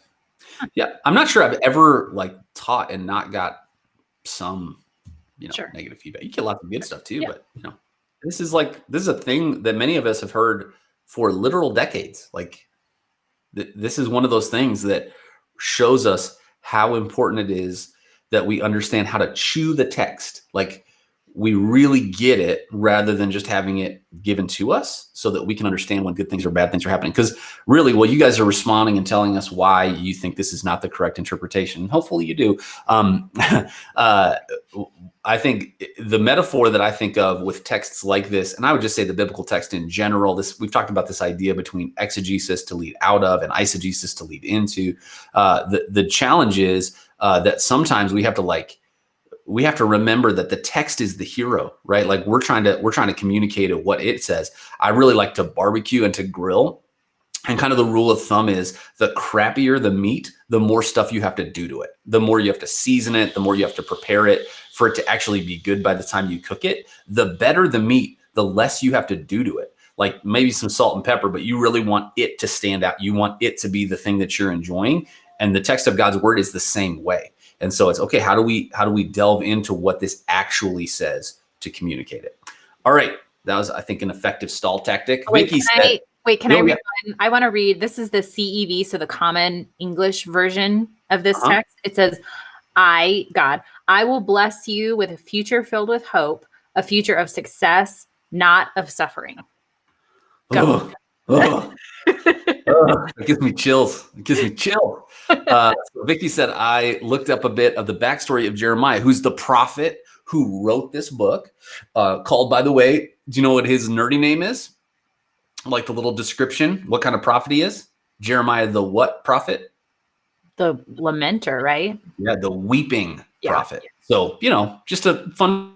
I'm not sure I've ever taught and not got some, sure, negative feedback. You get lots of good stuff too, but this is a thing that many of us have heard for literal decades. This is one of those things that shows us how important it is that we understand how to chew the text. We really get it rather than just having it given to us, so that we can understand when good things or bad things are happening. Because really, you guys are responding and telling us why you think this is not the correct interpretation. Hopefully you do. I think the metaphor that I think of with texts like this, and I would just say the biblical text in general, we've talked about this idea between exegesis to lead out of and eisegesis to lead into. The challenge is that sometimes we have to remember that the text is the hero, right? We're trying to communicate what it says. I really like to barbecue and to grill. And kind of the rule of thumb is the crappier the meat, the more stuff you have to do to it. The more you have to season it, the more you have to prepare it for it to actually be good by the time you cook it. The better the meat, the less you have to do to it. Maybe some salt and pepper, but you really want it to stand out. You want it to be the thing that you're enjoying. And the text of God's word is the same way. And so it's okay. How do we delve into what this actually says to communicate it? All right. That was, I think, an effective stall tactic. Vicky said, can I read one? I want to read, this is the CEV, so the Common English version of this text. It says, God, I will bless you with a future filled with hope, a future of success, not of suffering. Go. It gives me chills. So Vicky said, I looked up a bit of the backstory of Jeremiah, who's the prophet who wrote this book, called, by the way, do you know what his nerdy name is? The little description, what kind of prophet he is? Jeremiah, the what prophet? The lamenter, right? Yeah, the weeping prophet. So, just a fun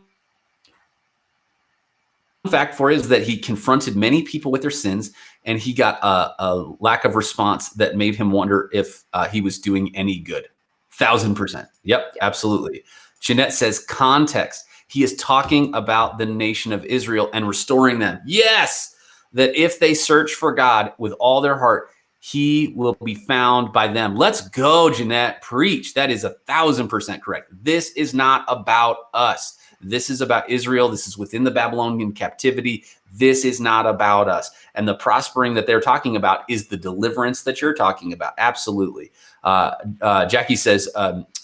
fact for you is that he confronted many people with their sins, and he got a lack of response that made him wonder if he was doing any good. 1,000%. Yep, absolutely. Jeanette says context. He is talking about the nation of Israel and restoring them. Yes, that if they search for God with all their heart, he will be found by them. Let's go, Jeanette. Preach. That is 1,000% correct. This is not about us. This is about Israel. This is within the Babylonian captivity. This is not about us. And the prospering that they're talking about is the deliverance that you're talking about. Absolutely. Jackie says,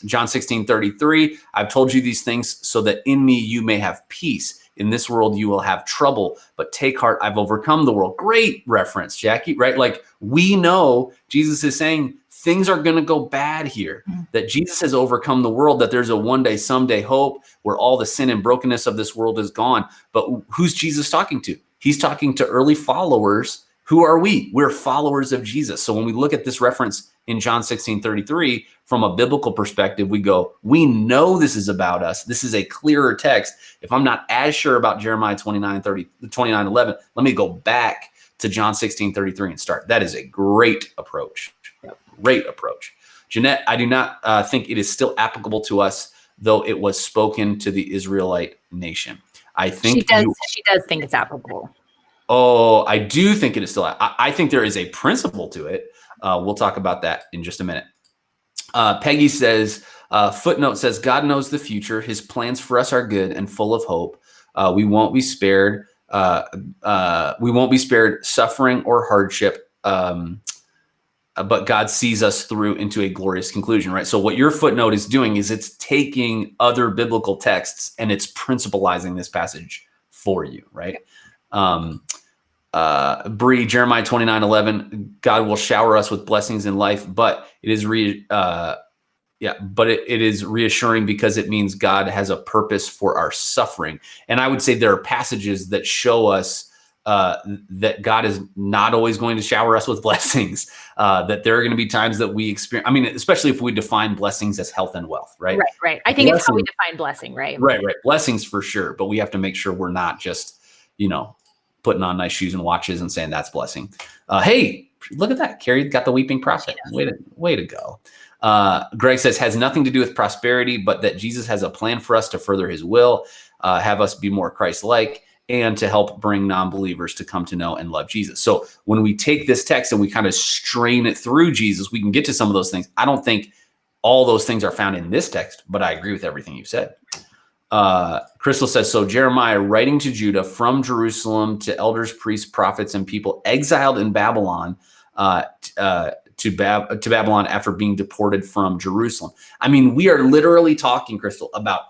John 16:33, I've told you these things so that in me you may have peace. In this world you will have trouble, but take heart, I've overcome the world. Great reference, Jackie, right? Like, we know Jesus is saying things are going to go bad here, that Jesus has overcome the world, that there's a one day, someday hope where all the sin and brokenness of this world is gone. But who's Jesus talking to? He's talking to early followers. Who are we? We're followers of Jesus. So when we look at this reference in John 16:33, from a biblical perspective, we go, we know this is about us. This is a clearer text. If I'm not as sure about Jeremiah 29:11, let me go back to John 16:33 and start. That is a great approach. Great approach. Jeanette, I do not think it is still applicable to us, though it was spoken to the Israelite nation. I think she does think it's applicable. Oh, I do think it is still. I think there is a principle to it. We'll talk about that in just a minute. Peggy says, footnote says, God knows the future. His plans for us are good and full of hope. We won't be spared. We won't be spared suffering or hardship. But God sees us through into a glorious conclusion, right? So what your footnote is doing is it's taking other biblical texts and it's principalizing this passage for you, right? Bree, Jeremiah 29:11, God will shower us with blessings in life, but it is it is reassuring because it means God has a purpose for our suffering. And I would say there are passages that show us that God is not always going to shower us with blessings, that there are going to be times that we experience, I mean, especially if we define blessings as health and wealth, right? Right. I think it's how we define blessing, right? Right. Blessings for sure. But we have to make sure we're not just, putting on nice shoes and watches and saying that's blessing. Hey, look at that. Carrie got the weeping prophet. Way to go. Greg says, has nothing to do with prosperity, but that Jesus has a plan for us to further his will, have us be more Christ-like, and to help bring non-believers to come to know and love Jesus. So when we take this text and we kind of strain it through Jesus, we can get to some of those things. I don't think all those things are found in this text, but I agree with everything you said. Crystal says, so Jeremiah writing to Judah from Jerusalem to elders, priests, prophets, and people exiled in Babylon to Babylon after being deported from Jerusalem. I mean, we are literally talking, Crystal, about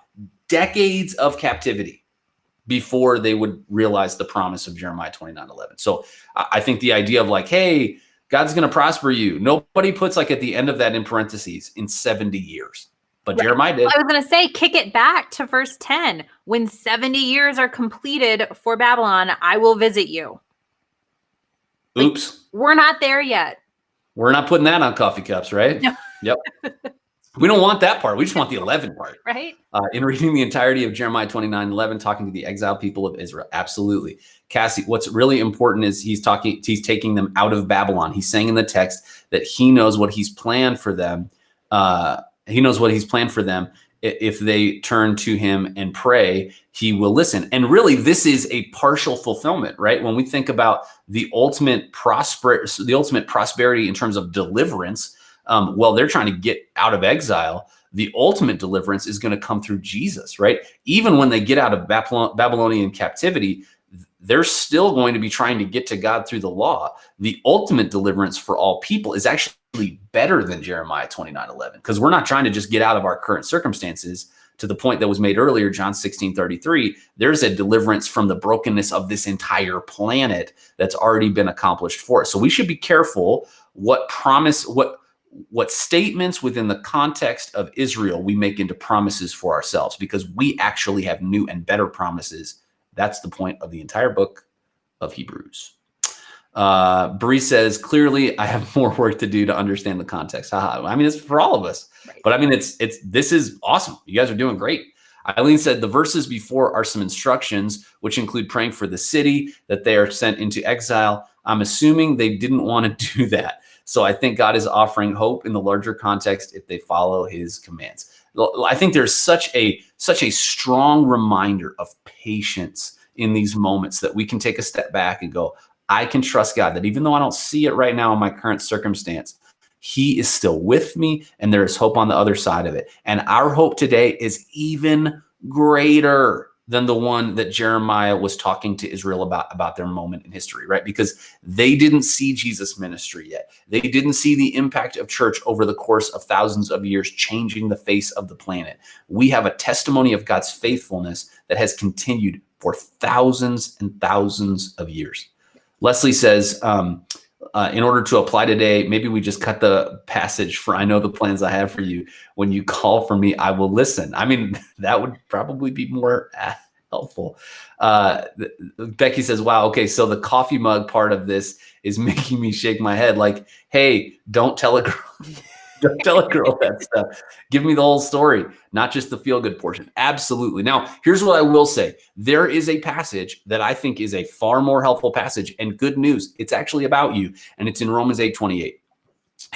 decades of captivity before they would realize the promise of Jeremiah 29:11. So I think the idea of like, hey, God's going to prosper you. Nobody puts like at the end of that in parentheses in 70 years. But right. Jeremiah did. I was going to say, kick it back to verse 10. When 70 years are completed for Babylon, I will visit you. Oops. We're not there yet. We're not putting that on coffee cups, right? No. Yep. We don't want that part. We just want the 11 part. Right. In reading the entirety of Jeremiah 29:11, talking to the exiled people of Israel. Absolutely. Cassie, what's really important is he's taking them out of Babylon. He's saying in the text that he knows what he's planned for them. He knows what he's planned for them. If they turn to him and pray, he will listen. And really, this is a partial fulfillment, right? When we think about the ultimate prosperity in terms of deliverance, they're trying to get out of exile. The ultimate deliverance is going to come through Jesus, right? Even when they get out of Babylonian captivity, they're still going to be trying to get to God through the law. The ultimate deliverance for all people is actually better than Jeremiah 29:11, because we're not trying to just get out of our current circumstances. To the point that was made earlier, John 16:33, there's a deliverance from the brokenness of this entire planet that's already been accomplished for us. So we should be careful what statements within the context of Israel we make into promises for ourselves, because we actually have new and better promises. That's the point of the entire book of Hebrews. Bree says, clearly I have more work to do to understand the context. Haha. I mean, it's for all of us, right. But I mean, this is awesome. You guys are doing great. Eileen said the verses before are some instructions, which include praying for the city that they are sent into exile. I'm assuming they didn't want to do that. So I think God is offering hope in the larger context if they follow his commands. I think there's such a strong reminder of patience in these moments that we can take a step back and go, I can trust God that even though I don't see it right now in my current circumstance, he is still with me and there is hope on the other side of it. And our hope today is even greater than the one that Jeremiah was talking to Israel about their moment in history, right? Because they didn't see Jesus' ministry yet. They didn't see the impact of church over the course of thousands of years changing the face of the planet. We have a testimony of God's faithfulness that has continued for thousands and thousands of years. Leslie says, in order to apply today, maybe we just cut the passage for I know the plans I have for you. When you call for me, I will listen. I mean, that would probably be more helpful. Becky says, wow, okay, so the coffee mug part of this is making me shake my head like, hey, don't tell a girl. Don't tell a girl that stuff. Give me the whole story, not just the feel-good portion. Absolutely. Now, here's what I will say. There is a passage that I think is a far more helpful passage, and good news, it's actually about you, and it's in Romans 8:28.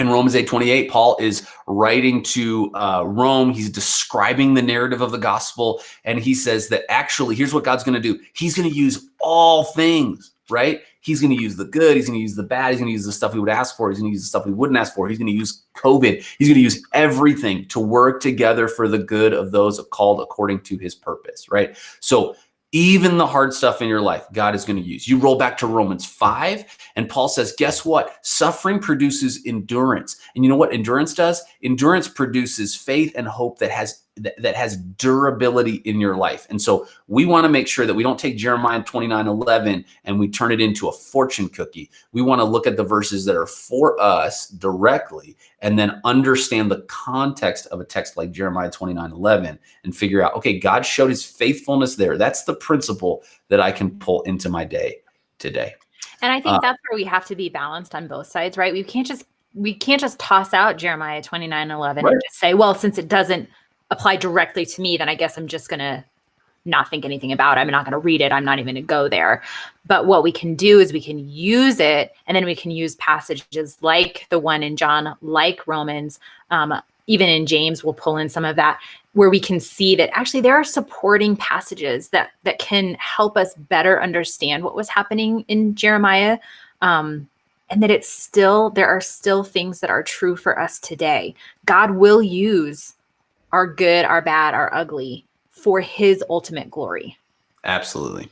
In Romans 8:28, Paul is writing to Rome. He's describing the narrative of the gospel, and he says that actually, here's what God's going to do. He's going to use all things, right? He's going to use the good. He's going to use the bad. He's going to use the stuff we would ask for. He's going to use the stuff we wouldn't ask for. He's going to use COVID. He's going to use everything to work together for the good of those called according to his purpose, right? So even the hard stuff in your life, God is going to use. You roll back to Romans 5, and Paul says, guess what? Suffering produces endurance. And you know what endurance does? Endurance produces faith and hope that has durability in your life. And so we want to make sure that we don't take Jeremiah 29:11 and we turn it into a fortune cookie. We want to look at the verses that are for us directly and then understand the context of a text like Jeremiah 29:11 and figure out, okay, God showed his faithfulness there. That's the principle that I can pull into my day today. And I think that's where we have to be balanced on both sides, right? We can't just toss out Jeremiah 29:11 Right. and just say, well, since it doesn't apply directly to me, then I guess I'm just going to not think anything about it. I'm not going to read it. I'm not even going to go there. But what we can do is we can use it, and then we can use passages like the one in John, like Romans, even in James, we'll pull in some of that, where we can see that actually there are supporting passages that can help us better understand what was happening in Jeremiah. And that there are still things that are true for us today. God will use our good, our bad, our ugly for his ultimate glory. Absolutely.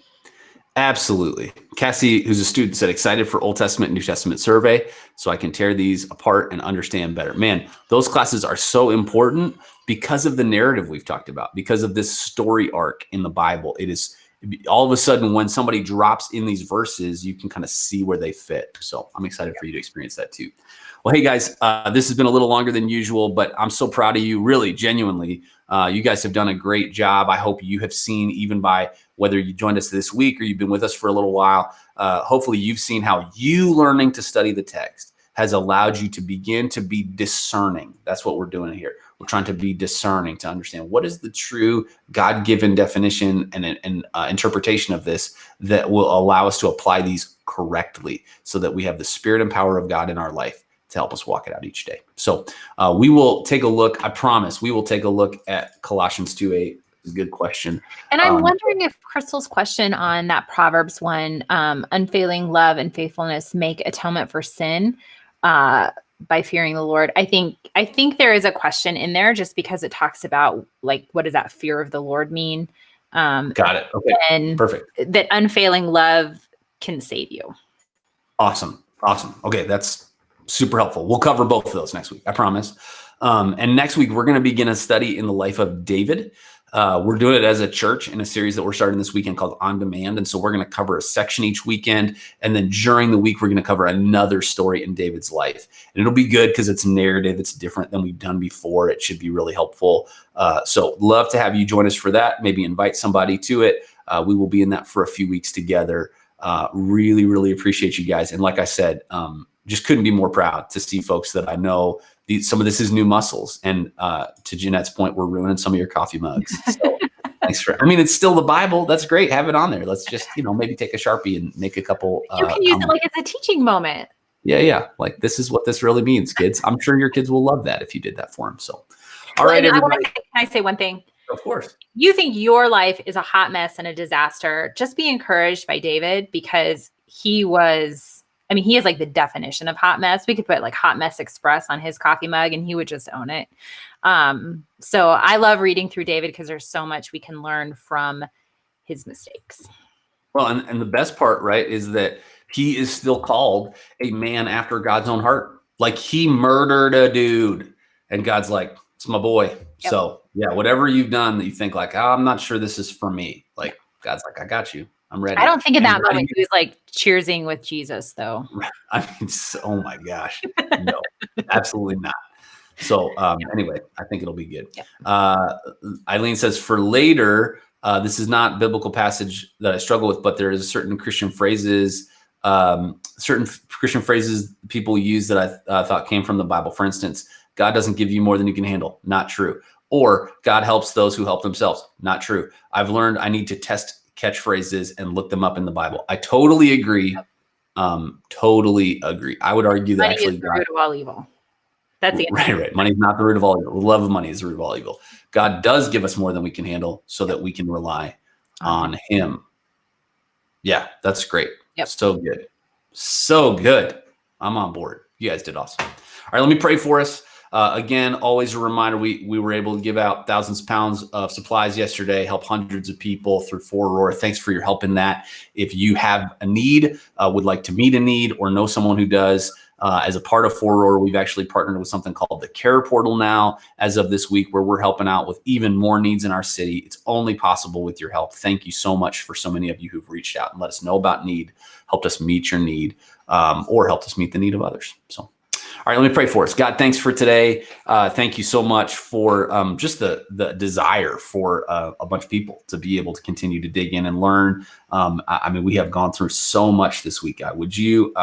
Absolutely. Cassie, who's a student, said, excited for Old Testament and New Testament survey so I can tear these apart and understand better. Man, those classes are so important because of the narrative we've talked about, because of this story arc in the Bible. It is all of a sudden when somebody drops in these verses, you can kind of see where they fit. So I'm excited for you to experience that too. Well, hey guys, this has been a little longer than usual, but I'm so proud of you, really, genuinely. You guys have done a great job. I hope you have seen, even by whether you joined us this week or you've been with us for a little while, hopefully you've seen how you learning to study the text has allowed you to begin to be discerning. That's what we're doing here. We're trying to be discerning to understand what is the true God-given definition and interpretation of this that will allow us to apply these correctly so that we have the spirit and power of God in our life to help us walk it out each day. So we will take a look. I promise we will take a look at Colossians 2:8. It's a good question. And I'm wondering if Crystal's question on that Proverbs 1, unfailing love and faithfulness make atonement for sin by fearing the Lord. I think there is a question in there just because it talks about, like, what does that fear of the Lord mean? Got it. Okay. And perfect. That unfailing love can save you. Awesome. Okay. That's super helpful. We'll cover both of those next week, I promise. And next week, we're going to begin a study in the life of David. We're doing it as a church in a series that we're starting this weekend called On Demand. And so we're going to cover a section each weekend. And then during the week, we're going to cover another story in David's life. And it'll be good because it's narrative. It's different than we've done before. It should be really helpful. So love to have you join us for that. Maybe invite somebody to it. We will be in that for a few weeks together. Really, really appreciate you guys. And like I said, just couldn't be more proud to see folks that I know. Some of this is new muscles. And to Jeanette's point, we're ruining some of your coffee mugs. So thanks it's still the Bible. That's great. Have it on there. Let's just, maybe take a Sharpie and make a couple. You can use it like it's a teaching moment. Yeah. Like, this is what this really means, kids. I'm sure your kids will love that if you did that for them. So, all right, everybody. Can I say one thing? Of course. You think your life is a hot mess and a disaster. Just be encouraged by David because he was I mean, he is like the definition of hot mess. We could put like Hot Mess Express on his coffee mug and he would just own it. So I love reading through David because there's so much we can learn from his mistakes. Well, and the best part, right, is that he is still called a man after God's own heart. Like, he murdered a dude and God's like, it's my boy. Yep. So yeah, whatever you've done that you think like, oh, I'm not sure this is for me. Like, God's like, I got you. I'm ready. I don't think in that moment he was like cheersing with Jesus, though. I mean, oh my gosh, no, absolutely not. So anyway, I think it'll be good. Eileen says, for later, this is not biblical passage that I struggle with, but there is certain Christian phrases people use that I thought came from the Bible. For instance, God doesn't give you more than you can handle. Not true. Or God helps those who help themselves. Not true. I've learned I need to test catchphrases and look them up in the Bible. I totally agree. Totally agree. I would argue that money actually is the root of all evil. That's the answer. Right. Money is not the root of all evil. The love of money is the root of all evil. God does give us more than we can handle so that we can rely on him. Yeah, that's great. Yep. So good. So good. I'm on board. You guys did awesome. All right, let me pray for us. Again, always a reminder, we were able to give out thousands of pounds of supplies yesterday, help hundreds of people through 4Roar. Thanks for your help in that. If you have a need, would like to meet a need or know someone who does, as a part of 4Roar, we've actually partnered with something called the Care Portal now as of this week, where we're helping out with even more needs in our city. It's only possible with your help. Thank you so much for so many of you who've reached out and let us know about need, helped us meet your need, or helped us meet the need of others. So, all right, let me pray for us. God, thanks for today. Thank you so much for just the desire for a bunch of people to be able to continue to dig in and learn. I mean, we have gone through so much this week, God. Would you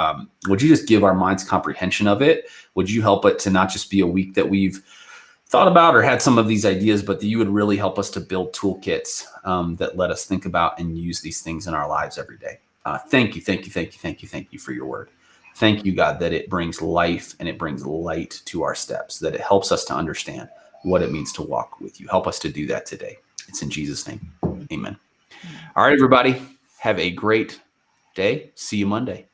just give our minds comprehension of it? Would you help it to not just be a week that we've thought about or had some of these ideas, but that you would really help us to build toolkits that let us think about and use these things in our lives every day. Thank you for your word. Thank you, God, that it brings life and it brings light to our steps, that it helps us to understand what it means to walk with you. Help us to do that today. It's in Jesus' name. Amen. All right, everybody, have a great day. See you Monday.